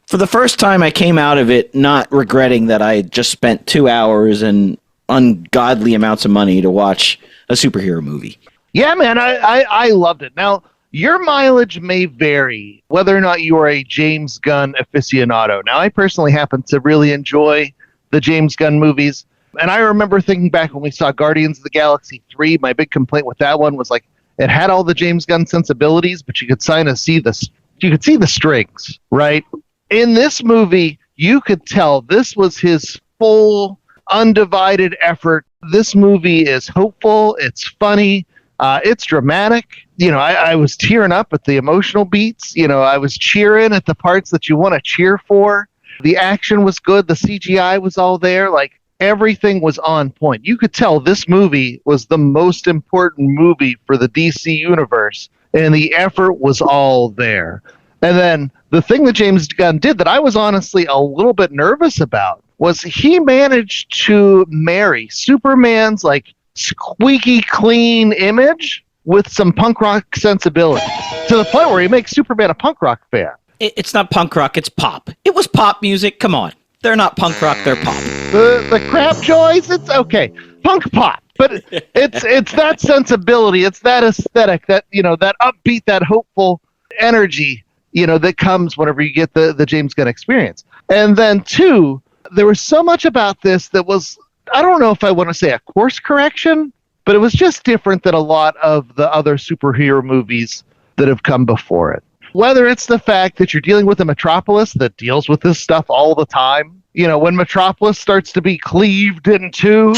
for the first time I came out of it not regretting that I had just spent 2 hours and ungodly amounts of money to watch a superhero movie. Yeah, man, I loved it. Now, your mileage may vary whether or not you are a James Gunn aficionado. Now, I personally happen to really enjoy the James Gunn movies. And I remember thinking back when we saw Guardians of the Galaxy 3, my big complaint with that one was like, it had all the James Gunn sensibilities, but you could see the strings, right? In this movie, you could tell this was his full, undivided effort. This movie is hopeful. It's funny. It's dramatic. I was tearing up at the emotional beats. I was cheering at the parts that you want to cheer for. The action was good. The CGI was all there. Like, everything was on point. You could tell this movie was the most important movie for the DC universe, and the effort was all there. And then the thing that James Gunn did that I was honestly a little bit nervous about was he managed to marry Superman's like squeaky clean image with some punk rock sensibility to the point where he makes Superman a punk rock fan. It's not punk rock, it's pop. It was pop music. Come on. They're not punk rock, they're pop. The crap joys, it's okay. Punk pop. But it's that sensibility, it's that aesthetic, that that upbeat, that hopeful energy, that comes whenever you get the James Gunn experience. And then 2, there was so much about this that was, I don't know if I want to say a course correction, but it was just different than a lot of the other superhero movies that have come before it. Whether it's the fact that you're dealing with a Metropolis that deals with this stuff all the time, when Metropolis starts to be cleaved in 2,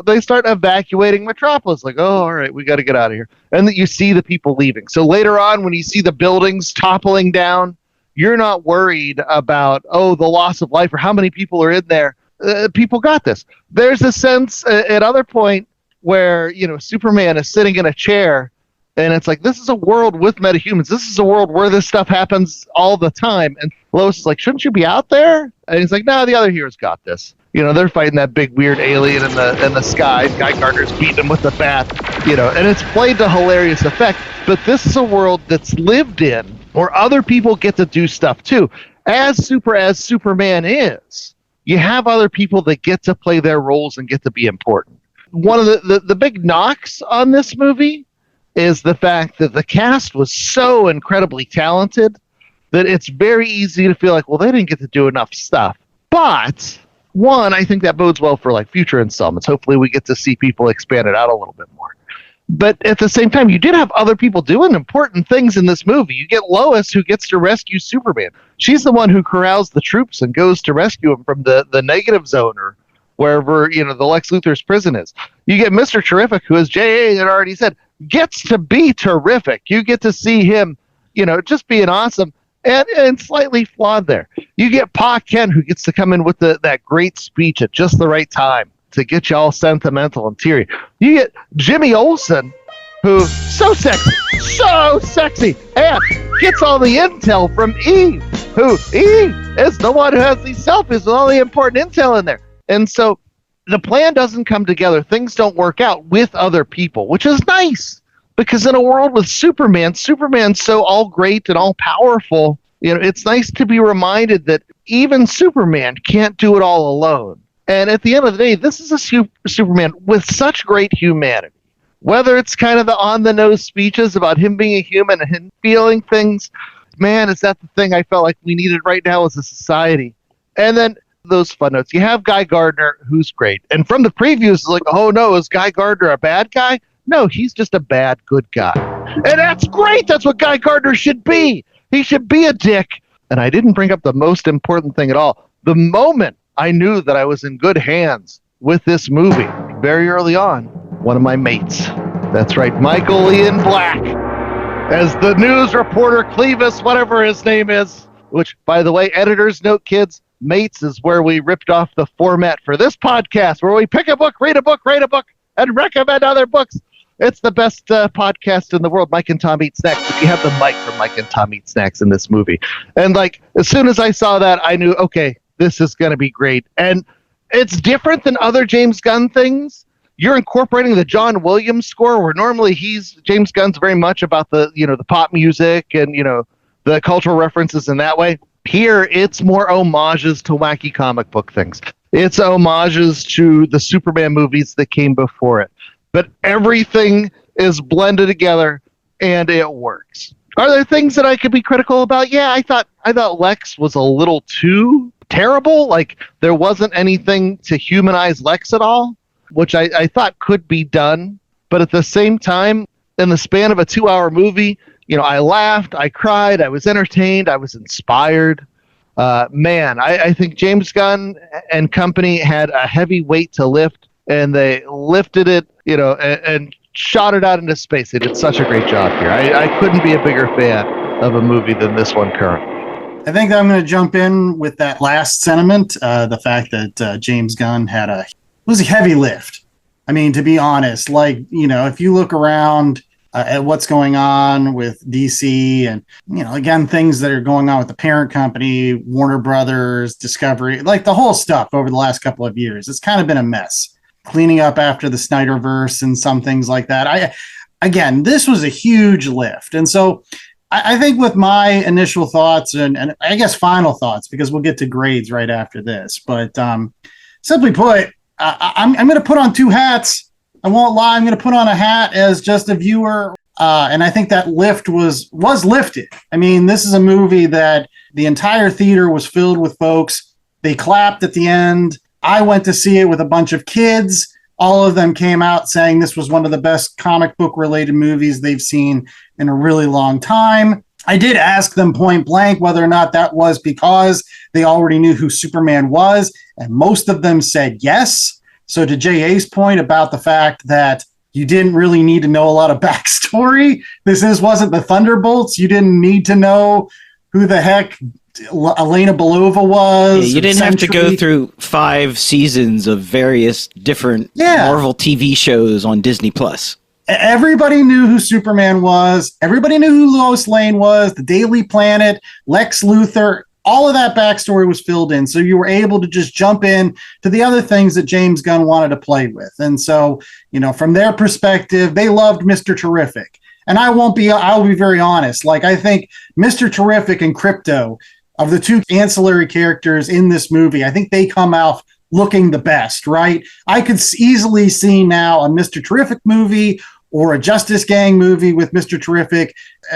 they start evacuating Metropolis. Like, oh, all right, we got to get out of here. And that you see the people leaving. So later on, when you see the buildings toppling down, you're not worried about, the loss of life or how many people are in there. People got this. There's a sense at other point where, Superman is sitting in a chair and it's like, this is a world with metahumans. This is a world where this stuff happens all the time. And Lois is like, shouldn't you be out there? And he's like, no, the other heroes got this. They're fighting that big weird alien in the sky. Guy Gardner's beating him with the bat, and it's played to hilarious effect. But this is a world that's lived in where other people get to do stuff too. As Superman is, you have other people that get to play their roles and get to be important. One of the big knocks on this movie is the fact that the cast was so incredibly talented that it's very easy to feel like, well, they didn't get to do enough stuff. But one, I think that bodes well for like future installments. Hopefully we get to see people expand it out a little bit more. But at the same time, you did have other people doing important things in this movie. You get Lois, who gets to rescue Superman. She's the one who corrals the troops and goes to rescue him from the negative zone or wherever, the Lex Luthor's prison is. You get Mr. Terrific, who, as J.A. had already said, gets to be terrific. You get to see him, just being awesome and slightly flawed there. You get Pa Kent, who gets to come in with that great speech at just the right time to get you all sentimental and teary. You get Jimmy Olsen, who so sexy, and gets all the intel from Eve, who Eve is the one who has these selfies with all the important intel in there. And so the plan doesn't come together. Things don't work out with other people, which is nice, because in a world with Superman's so all great and all powerful, it's nice to be reminded that even Superman can't do it all alone. And at the end of the day, this is a Superman with such great humanity. Whether it's kind of the on-the-nose speeches about him being a human and him feeling things, man, is that the thing I felt like we needed right now as a society. And then those fun notes. You have Guy Gardner, who's great. And from the previews, it's like, oh no, is Guy Gardner a bad guy? No, he's just a bad, good guy. And that's great. That's what Guy Gardner should be. He should be a dick. And I didn't bring up the most important thing at all. The moment I knew that I was in good hands with this movie, very early on, one of my mates. That's right, Michael Ian Black, as the news reporter Clevis, whatever his name is, which, by the way, editors note, kids, mates is where we ripped off the format for this podcast, where we pick a book, read a book, write a book, and recommend other books. It's the best podcast in the world, Mike and Tom Eat Snacks. But you have the mic from Mike and Tom Eat Snacks in this movie. And as soon as I saw that, I knew, okay, this is going to be great. And it's different than other James Gunn things. You're incorporating the John Williams score, where normally James Gunn's very much about the pop music and, the cultural references in that way. Here, it's more homages to wacky comic book things. It's homages to the Superman movies that came before it. But everything is blended together, and it works. Are there things that I could be critical about? Yeah, I thought Lex was a little too terrible. Like, there wasn't anything to humanize Lex at all, which I thought could be done. But at the same time, in the span of a 2-hour movie, I laughed, I cried, I was entertained, I was inspired. I think James Gunn and company had a heavy weight to lift, and they lifted it, and shot it out into space. They did such a great job here. I couldn't be a bigger fan of a movie than this one currently. I think I'm going to jump in with that last sentiment, the fact that James Gunn was a heavy lift. I mean, to be honest, if you look around at what's going on with DC and, again, things that are going on with the parent company, Warner Brothers, Discovery, the whole stuff over the last couple of years, it's kind of been a mess. Cleaning up after the Snyderverse and some things like that. This was a huge lift. And so I think with my initial thoughts and I guess final thoughts, because we'll get to grades right after this, but simply put, I'm going to put on two hats. I won't lie. I'm going to put on a hat as just a viewer. And I think that lift was lifted. I mean, this is a movie that the entire theater was filled with folks. They clapped at the end. I went to see it with a bunch of kids. All of them came out saying this was one of the best comic book related movies they've seen in a really long time. I did ask them point blank whether or not that was because they already knew who Superman was, and most of them said yes. So to J.A.'s point about the fact that you didn't really need to know a lot of backstory, wasn't the Thunderbolts. You didn't need to know who the heck Elena Belova was. Yeah, you didn't have to go through 5 seasons of various different Marvel TV shows on Disney Plus. Everybody knew who Superman was. Everybody knew who Lois Lane was, the Daily Planet, Lex Luthor. All of that backstory was filled in. So you were able to just jump in to the other things that James Gunn wanted to play with. And so, from their perspective, they loved Mr. Terrific. And I'll be very honest. I think Mr. Terrific and Crypto, of the two ancillary characters in this movie, I think they come out looking the best, right? I could easily see now a Mr. Terrific movie or a Justice Gang movie with Mr. Terrific,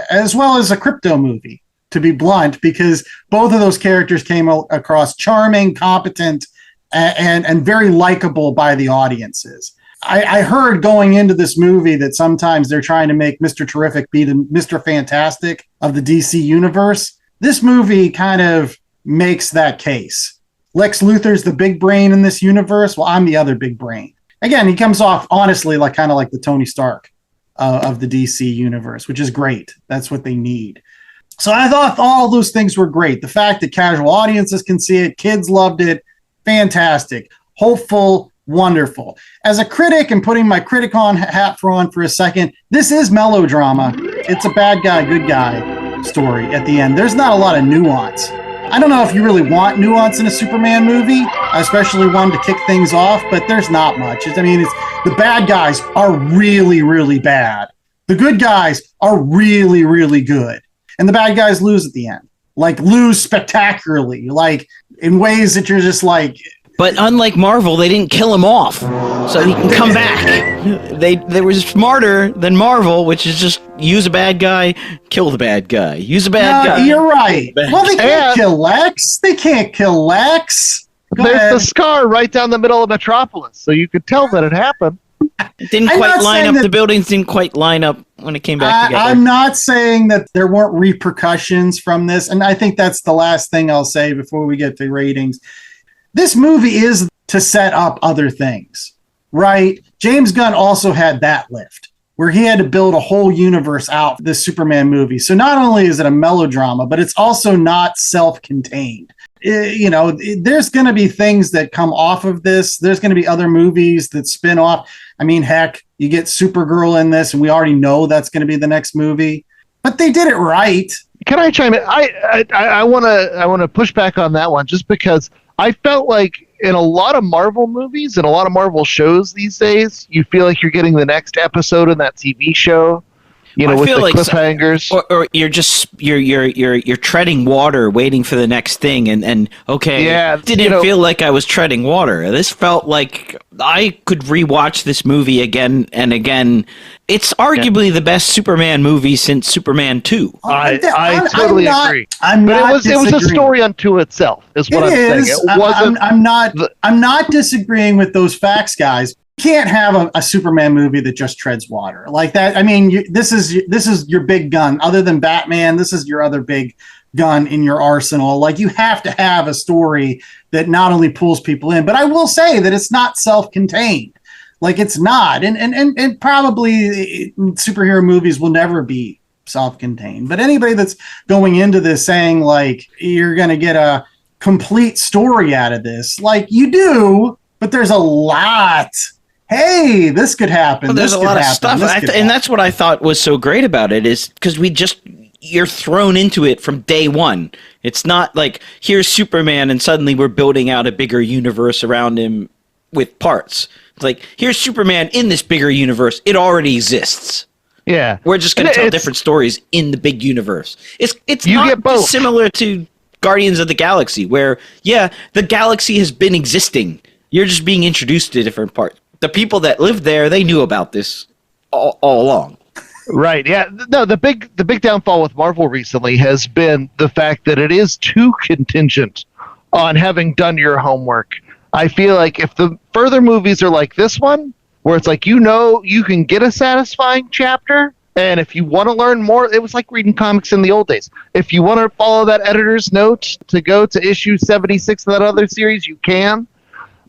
as well as a Crypto movie, to be blunt, because both of those characters came across charming, competent, and very likable by the audiences. I heard going into this movie that sometimes they're trying to make Mr. Terrific be the Mr. Fantastic of the DC universe. This movie kind of makes that case. Lex Luthor's the big brain in this universe. Well, I'm the other big brain. Again, he comes off, honestly, kind of like the Tony Stark of the DC universe, which is great. That's what they need. So I thought all those things were great. The fact that casual audiences can see it, kids loved it, fantastic. Hopeful, wonderful. As a critic, and putting my critic hat on for a second, this is melodrama. It's a bad guy, good guy story at the end. There's not a lot of nuance. I don't know if you really want nuance in a Superman movie, especially one to kick things off, but there's not much. It's the bad guys are really, really bad. The good guys are really, really good. And the bad guys lose at the end. Like, lose spectacularly. Like, in ways that you're just like... But unlike Marvel, they didn't kill him off, so he can come back. They were smarter than Marvel, which is just use a bad guy, kill the bad guy. Use a bad guy. You're right. Well, they can't kill Lex. They can't kill Lex. There's the scar right down the middle of Metropolis, so you could tell that it happened. It didn't quite line up. The buildings didn't quite line up when it came back together. I'm not saying that there weren't repercussions from this, and I think that's the last thing I'll say before we get to ratings. This movie is to set up other things, right? James Gunn also had that lift, where he had to build a whole universe out for this Superman movie. So not only is it a melodrama, but it's also not self-contained. There's going to be things that come off of this. There's going to be other movies that spin off. I mean, heck, you get Supergirl in this, and we already know that's going to be the next movie. But they did it right. Can I chime in? I want to push back on that one, just because I felt like in a lot of Marvel movies and a lot of Marvel shows these days, you feel like you're getting the next episode in that TV show. With the cliffhangers, or you're just you're treading water, waiting for the next thing, and okay, it didn't feel like I was treading water. This felt like I could rewatch this movie again and again. It's arguably the best Superman movie since Superman 2. I totally agree. But it was a story unto itself, is what I'm saying. I'm not disagreeing with those facts, guys. Can't have a Superman movie that just treads water like that. I mean, this is your big gun. Other than Batman, this is your other big gun in your arsenal. Like, you have to have a story that not only pulls people in, but I will say that it's not self-contained. Like, it's not, and probably superhero movies will never be self-contained. But anybody that's going into this saying like you're going to get a complete story out of this, like, you do, but there's a lot. Hey, this could happen. Well, there's a lot of stuff, and that's what I thought was so great about it, is because you're thrown into it from day one. It's not like, here's Superman and suddenly we're building out a bigger universe around him with parts. It's like, here's Superman in this bigger universe. It already exists. Yeah, we're just going to tell different stories in the big universe. It's you not get both. Dissimilar to Guardians of the Galaxy, where the galaxy has been existing. You're just being introduced to different parts. The people that lived there, they knew about this all along. Right. Yeah. No, the big downfall with Marvel recently has been the fact that it is too contingent on having done your homework. I feel like if the further movies are like this one, where it's like, you can get a satisfying chapter, and if you want to learn more, it was like reading comics in the old days. If you want to follow that editor's note to go to issue 76 of that other series, you can.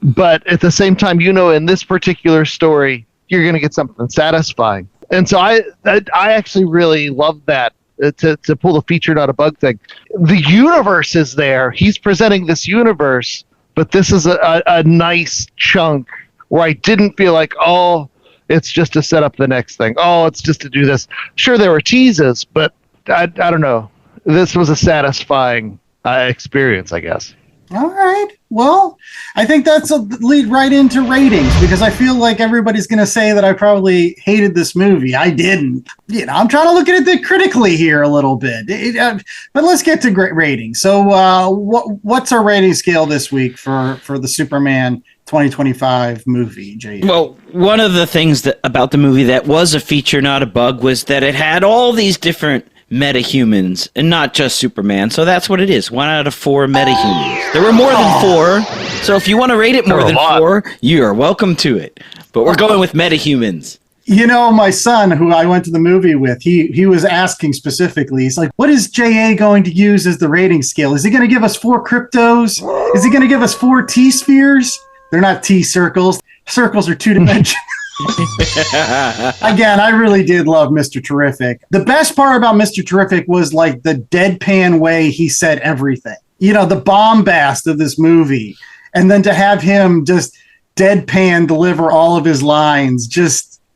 But at the same time, in this particular story, you're going to get something satisfying. And so I actually really love that, to pull the feature, not a bug thing. The universe is there. He's presenting this universe, but this is a nice chunk where I didn't feel like, oh, it's just to set up the next thing. Oh, it's just to do this. Sure, there were teases, but I don't know. This was a satisfying experience, I guess. All right. Well, I think that's a lead right into ratings, because I feel like everybody's going to say that I probably hated this movie. I didn't. I'm trying to look at it critically here a little bit. But let's get to great ratings. So what's our rating scale this week for the Superman 2025 movie, Jay? Well, one of the things about the movie that was a feature, not a bug, was that it had all these different metahumans, and not just Superman. So that's what it is. 1 out of 4 metahumans. There were more than 4. So if you want to rate it more than 4, you are welcome to it. But we're going with metahumans. My son, who I went to the movie with, he was asking specifically, he's like, what is JA going to use as the rating scale? Is he going to give us 4 cryptos? Is he going to give us 4 T-spheres? They're not T-circles. Circles are 2-dimensional. Again, I really did love Mr. Terrific. The best part about Mr. Terrific was like the deadpan way he said everything. The bombast of this movie. And then to have him just deadpan deliver all of his lines.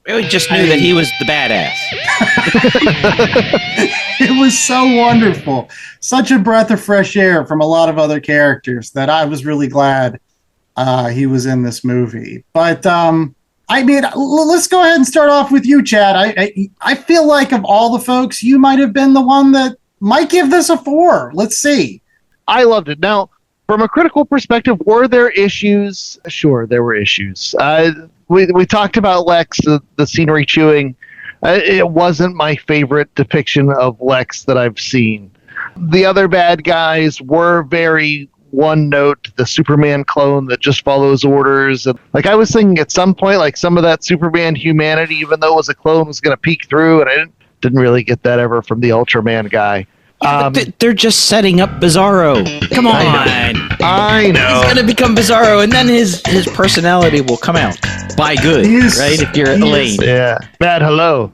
We just knew that he was the badass. It was so wonderful. Such a breath of fresh air from a lot of other characters that I was really glad he was in this movie. But let's go ahead and start off with you, Chad. I feel like of all the folks, you might have been the one that might give this a 4. Let's see. I loved it. Now, from a critical perspective, were there issues? Sure, there were issues. We talked about Lex, the scenery chewing. It wasn't my favorite depiction of Lex that I've seen. The other bad guys were very one note, the Superman clone that just follows orders. And, like, I was thinking at some point, like, some of that Superman humanity, even though it was a clone, was going to peek through, and I didn't really get that ever from the Ultraman guy. Yeah, but they're just setting up Bizarro. Come on. I know. He's going to become Bizarro, and then his personality will come out. By good, right? If you're Elaine. Yeah. Bad hello.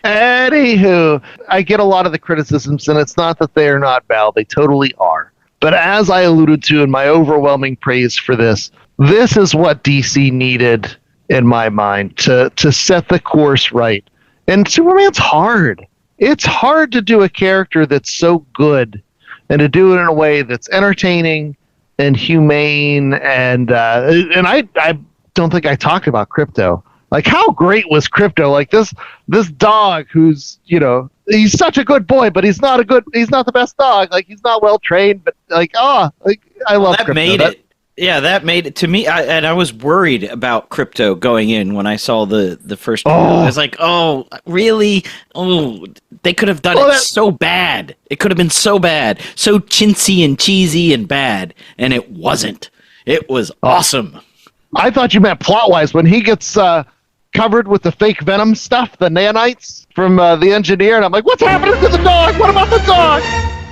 Anywho, I get a lot of the criticisms, and it's not that they are not valid. They totally are. But as I alluded to in my overwhelming praise for this is what DC needed, in my mind, to set the course right. And Superman's hard. It's hard to do a character that's so good and to do it in a way that's entertaining and humane. And I don't think I talked about Crypto. Like, how great was Crypto? Like, this dog who's, he's such a good boy, but he's not the best dog. Like, he's not well trained, but I love that Crypto. Made it. Yeah, that made it to me. I was worried about Crypto going in when I saw the first movie. I was like, oh, really? Oh, they could have done it so bad. It could have been so bad. So chintzy and cheesy and bad. And it wasn't. It was awesome. I thought you meant plot-wise when he gets covered with the fake venom stuff, the nanites from the engineer. And I'm like, what's happening to the dog? What about the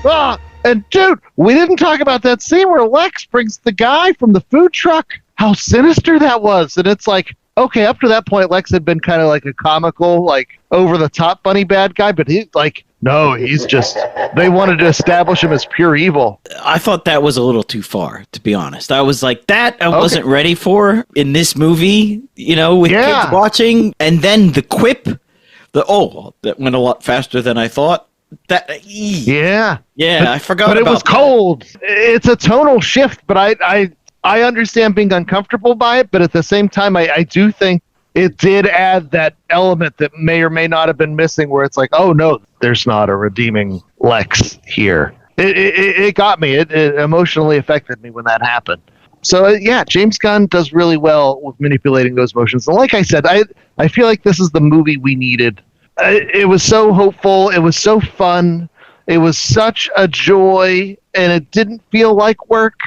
dog? And dude, we didn't talk about that scene where Lex brings the guy from the food truck. How sinister that was. And it's like, okay, up to that point, Lex had been kind of like a comical, like over-the-top funny bad guy, but he's like, no, he's just, they wanted to establish him as pure evil. I thought that was a little too far, to be honest. I was like, that I wasn't ready for in this movie, with kids watching. And then the quip, that went a lot faster than I thought. I forgot but about it was that. Cold. It's a tonal shift, but I understand being uncomfortable by it, but at the same time I do think it did add that element that may or may not have been missing, where it's like, oh no, there's not a redeeming Lex here. It got me. It emotionally affected me when that happened. So James Gunn does really well with manipulating those emotions. And like I said, I feel like this is the movie we needed. It was so hopeful. It was so fun. It was such a joy, and it didn't feel like work.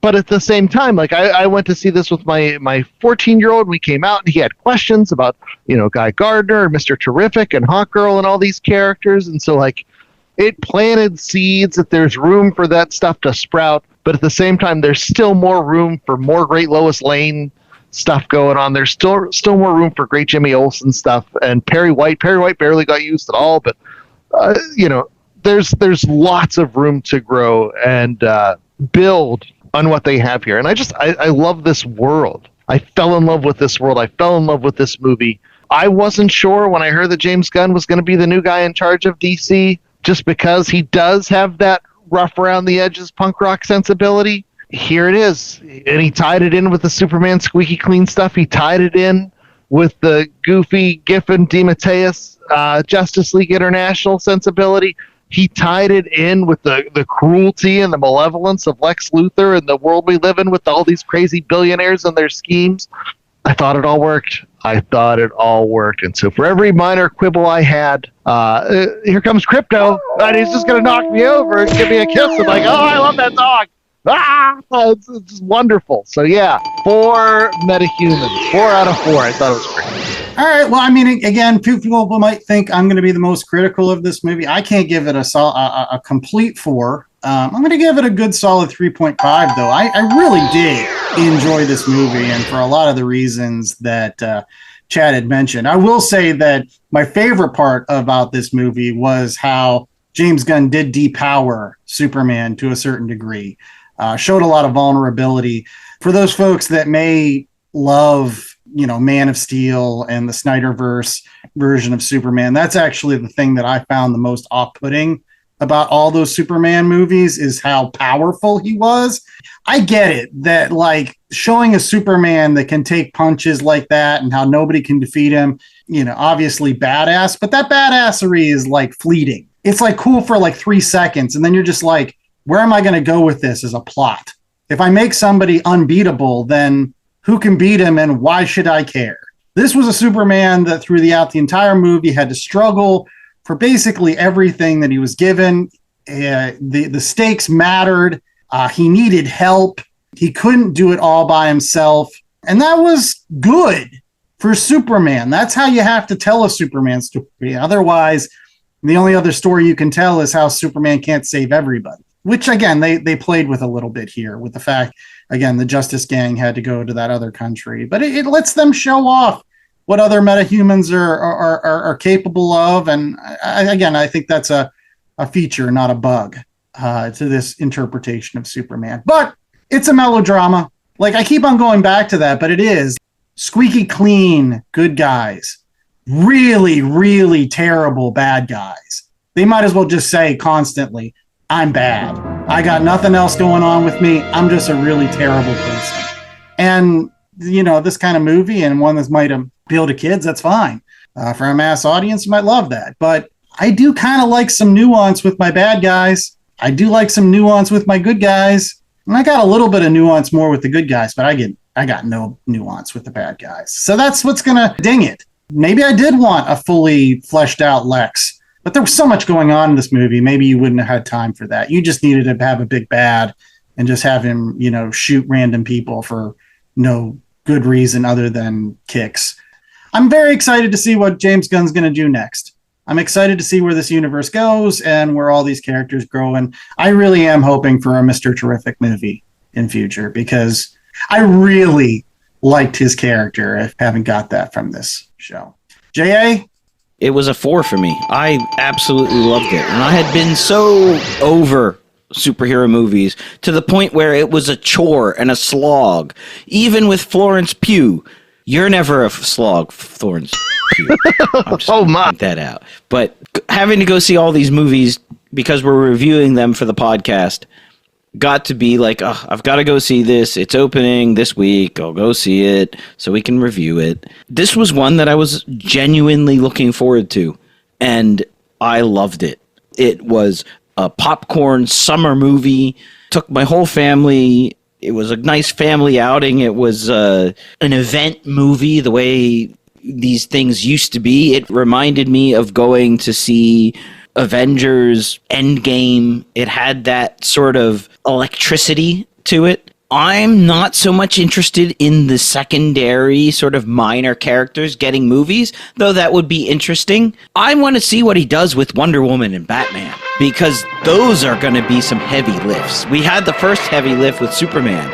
But at the same time, like I went to see this with my 14-year-old. We came out, and he had questions about, Guy Gardner and Mr. Terrific and Hawkgirl and all these characters. And so, like, it planted seeds that there's room for that stuff to sprout. But at the same time, there's still more room for more great Lois Lane stuff going on. There's still more room for great Jimmy Olsen stuff, and Perry White. Perry White barely got used at all, but there's lots of room to grow and build on what they have here. And I love this world. I fell in love with this world. I fell in love with this movie. I wasn't sure when I heard that James Gunn was going to be the new guy in charge of DC, just because he does have that rough around the edges punk rock sensibility. Here it is. And he tied it in with the Superman squeaky clean stuff. He tied it in with the goofy Giffen DeMatteis Justice League International sensibility. He tied it in with the cruelty and the malevolence of Lex Luthor and the world we live in with all these crazy billionaires and their schemes. I thought it all worked. And so for every minor quibble I had, here comes Crypto, and he's just going to knock me over and give me a kiss. I'm like, oh, I love that dog. It's just wonderful. So 4 metahumans, 4 out of 4. I thought it was great. All right. Well, I mean, again, people might think I'm going to be the most critical of this movie. I can't give it a complete 4. I'm going to give it a good solid 3.5, though. I really did enjoy this movie, and for a lot of the reasons that Chad had mentioned. I will say that my favorite part about this movie was how James Gunn did depower Superman to a certain degree. Showed a lot of vulnerability. For those folks that may love, Man of Steel and the Snyderverse version of Superman. That's actually the thing that I found the most off-putting about all those Superman movies, is how powerful he was. I get it that like showing a Superman that can take punches like that and how nobody can defeat him, obviously badass, but that badassery is like fleeting. It's like cool for like 3 seconds. And then you're just like, where am I going to go with this as a plot? If I make somebody unbeatable, then who can beat him and why should I care? This was a Superman that throughout the entire movie had to struggle for basically everything that he was given. The stakes mattered. He needed help. He couldn't do it all by himself. And that was good for Superman. That's how you have to tell a Superman story. Otherwise, the only other story you can tell is how Superman can't save everybody, which, again, they played with a little bit here with the fact, again, the Justice Gang had to go to that other country. But it lets them show off what other metahumans are capable of. And I think that's a feature, not a bug, to this interpretation of Superman. But it's a melodrama. Like, I keep on going back to that, but it is squeaky clean good guys, really, really terrible bad guys. They might as well just say constantly, I'm bad. I got nothing else going on with me. I'm just a really terrible person. And, this kind of movie, and one that might appeal to kids, that's fine. For a mass audience, you might love that. But I do kind of like some nuance with my bad guys. I do like some nuance with my good guys. And I got a little bit of nuance more with the good guys, but I got no nuance with the bad guys. So that's what's going to ding it. Maybe I did want a fully fleshed out Lex, but there was so much going on in this movie. Maybe you wouldn't have had time for that. You just needed to have a big bad and just have him, shoot random people for no good reason other than kicks. I'm very excited to see what James Gunn's going to do next. I'm excited to see where this universe goes and where all these characters grow. And I really am hoping for a Mr. Terrific movie in future, because I really liked his character. I haven't got that from this show. J.A.? It was a 4 for me. I absolutely loved it. And I had been so over superhero movies to the point where it was a chore and a slog. Even with Florence Pugh. You're never a slog, Florence Pugh. I'm just my. point that out. But having to go see all these movies because we're reviewing them for the podcast got to be like, oh, I've got to go see this. It's opening this week. I'll go see it so we can review it. This was one that I was genuinely looking forward to, and I loved it. It was a popcorn summer movie. Took my whole family. It was a nice family outing. It was an event movie, the way these things used to be. It reminded me of going to see Avengers Endgame. It had that sort of electricity to it. I'm not so much interested in the secondary sort of minor characters getting movies, though that would be interesting. I want to see what he does with Wonder Woman and Batman, because those are going to be some heavy lifts. We had the first heavy lift with Superman,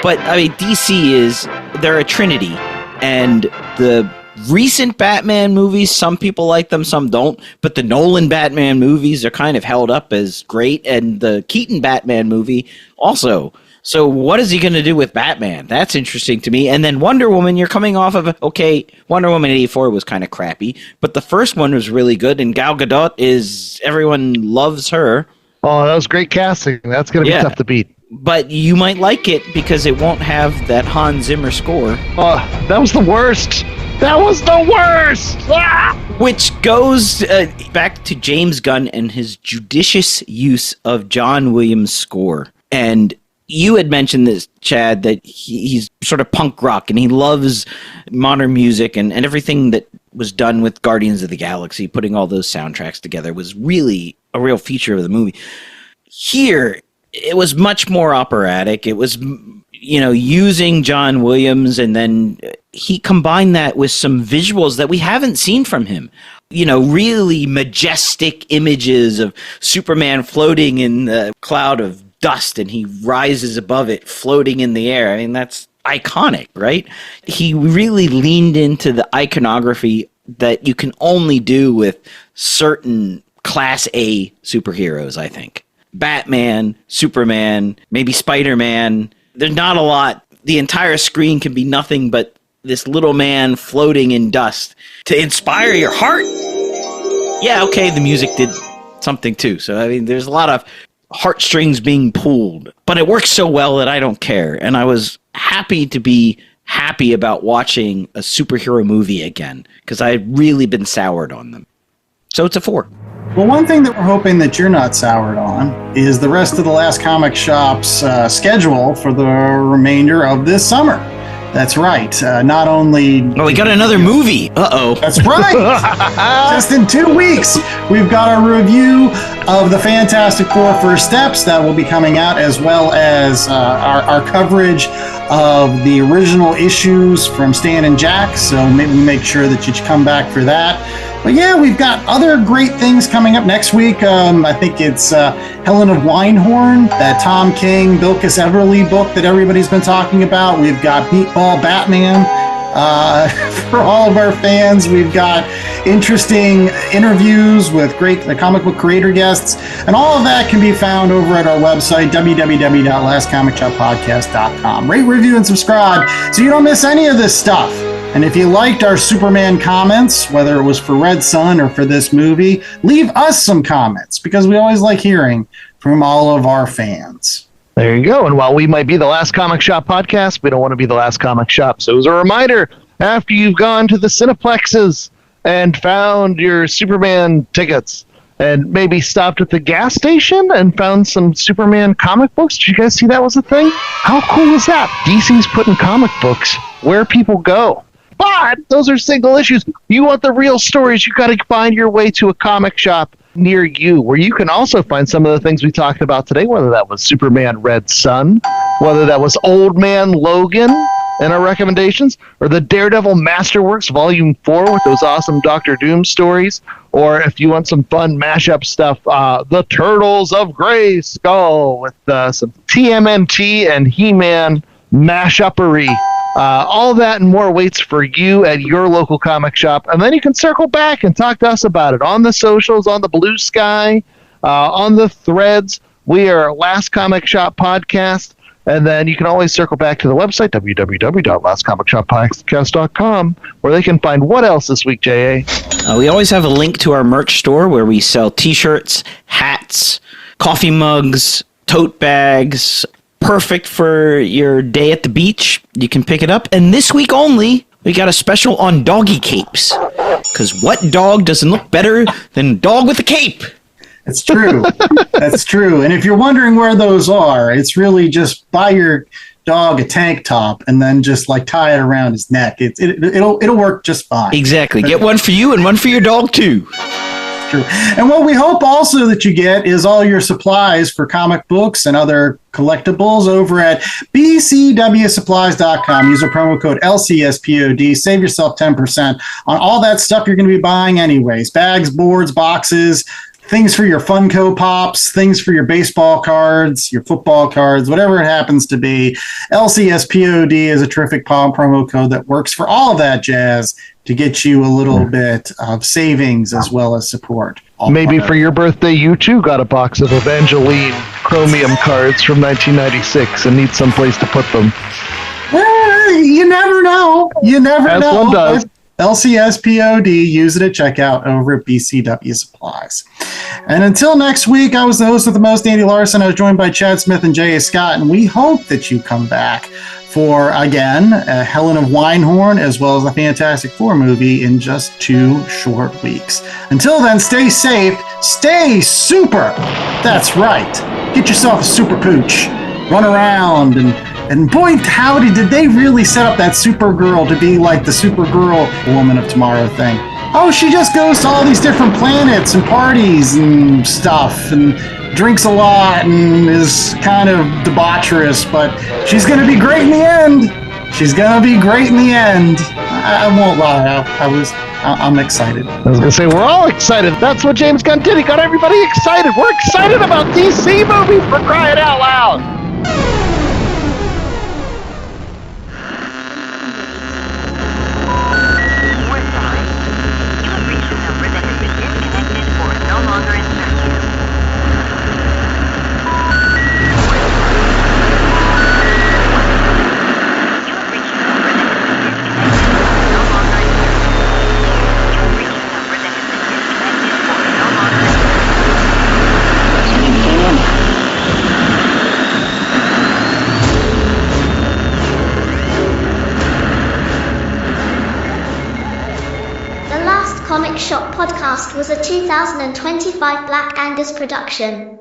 but I mean, DC they're a trinity, and the recent Batman movies, some people like them, some don't, but the Nolan Batman movies are kind of held up as great, and the Keaton Batman movie also. So what is he going to do with Batman? That's interesting to me. And then Wonder Woman, you're coming off of, okay, Wonder Woman 84 was kind of crappy, but the first one was really good, and Gal Gadot everyone loves her. Oh, that was great casting. That's going to be tough to beat. But you might like it because it won't have that Hans Zimmer score. Oh, that was the worst. That was the worst! Ah! Which goes back to James Gunn and his judicious use of John Williams' score. And you had mentioned this, Chad, that he's sort of punk rock and he loves modern music, and everything that was done with Guardians of the Galaxy, putting all those soundtracks together, was really a real feature of the movie. Here, it was much more operatic. It was, using John Williams, and then he combined that with some visuals that we haven't seen from him. Really majestic images of Superman floating in the cloud of dust, and he rises above it, floating in the air. I mean, that's iconic, right? He really leaned into the iconography that you can only do with certain Class A superheroes, I think. Batman, Superman, maybe Spider-Man. There's not a lot the entire screen can be nothing but this little man floating in dust to inspire your heart. Yeah, okay, the music did something too. So, I mean, there's a lot of heartstrings being pulled, but it works so well that I don't care. And I was happy to be happy about watching a superhero movie again, because I had really been soured on them. So it's a 4. Well, one thing that we're hoping that you're not soured on is the rest of the Last Comic Shop's schedule for the remainder of this summer. That's right. Not only... Oh, we got another movie. Uh-oh. That's right. Just in 2 weeks, we've got our review of the Fantastic Four First Steps that will be coming out, as well as our coverage of the original issues from Stan and Jack. So we make sure that you come back for that. But yeah, we've got other great things coming up next week. I think it's Helen of Winehorn, that Tom King, Bilquis Everly book that everybody's been talking about. We've got Meatball Batman for all of our fans. We've got interesting interviews with great comic book creator guests. And all of that can be found over at our website, www.lastcomicshoppodcast.com. Rate, review, and subscribe so you don't miss any of this stuff. And if you liked our Superman comments, whether it was for Red Sun or for this movie, leave us some comments, because we always like hearing from all of our fans. There you go. And while we might be the Last Comic Shop podcast, we don't want to be the last comic shop. So as a reminder, after you've gone to the Cineplexes and found your Superman tickets and maybe stopped at the gas station and found some Superman comic books, did you guys see that was a thing? How cool is that? DC's putting comic books where people go. But those are single issues. You want the real stories, you got to find your way to a comic shop near you, where you can also find some of the things we talked about today, whether that was Superman Red Sun, whether that was Old Man Logan in our recommendations, or the Daredevil Masterworks Volume 4 with those awesome Doctor Doom stories, or if you want some fun mashup stuff, the Turtles of Grayskull with some TMNT and He-Man mashupery. All that and more waits for you at your local comic shop. And then you can circle back and talk to us about it on the socials, on the Blue Sky, on the threads. We are Last Comic Shop Podcast. And then you can always circle back to the website, www.lastcomicshoppodcast.com, where they can find what else this week, J.A.? We always have a link to our merch store where we sell t-shirts, hats, coffee mugs, tote bags. Perfect for your day at the beach. You can pick it up. And this week only, we got a special on doggy capes. Because what dog doesn't look better than a dog with a cape? It's true. That's true. And if you're wondering where those are, it's really just buy your dog a tank top and then just like tie it around his neck. It'll work just fine. Exactly. Get one for you and one for your dog too. True. And what we hope also that you get is all your supplies for comic books and other collectibles over at bcwsupplies.com. Use a promo code LCSPOD. Save yourself 10% on all that stuff you're going to be buying anyways. Bags, boards, boxes, things for your Funko Pops, things for your baseball cards, your football cards, whatever it happens to be. LCSPOD is a terrific promo code that works for all of that jazz to get you a little bit of savings as well as support. Maybe for your birthday, you too got a box of Evangeline Chromium cards from 1996 and need some place to put them. You never know. You never As know. one does. LCSPOD, use it at checkout over at BCW Supplies. And until next week, I was the host of the most, Andy Larson. I was joined by Chad Smith and J.A. Scott, and we hope that you come back for, again, Helen of Winehorn, as well as the Fantastic Four movie in just 2 short weeks. Until then, stay safe, stay super. That's right. Get yourself a super pooch. Run around and boy, howdy, did they really set up that Supergirl to be like the Supergirl Woman of Tomorrow thing. Oh, she just goes to all these different planets and parties and stuff and drinks a lot and is kind of debaucherous, but she's going to be great in the end. She's going to be great in the end. I won't lie. I'm excited. I was going to say, we're all excited. That's what James Gunn did. He got everybody excited. We're excited about DC movies, for crying out loud. Comic Shop podcast was a 2025 Black Angus production.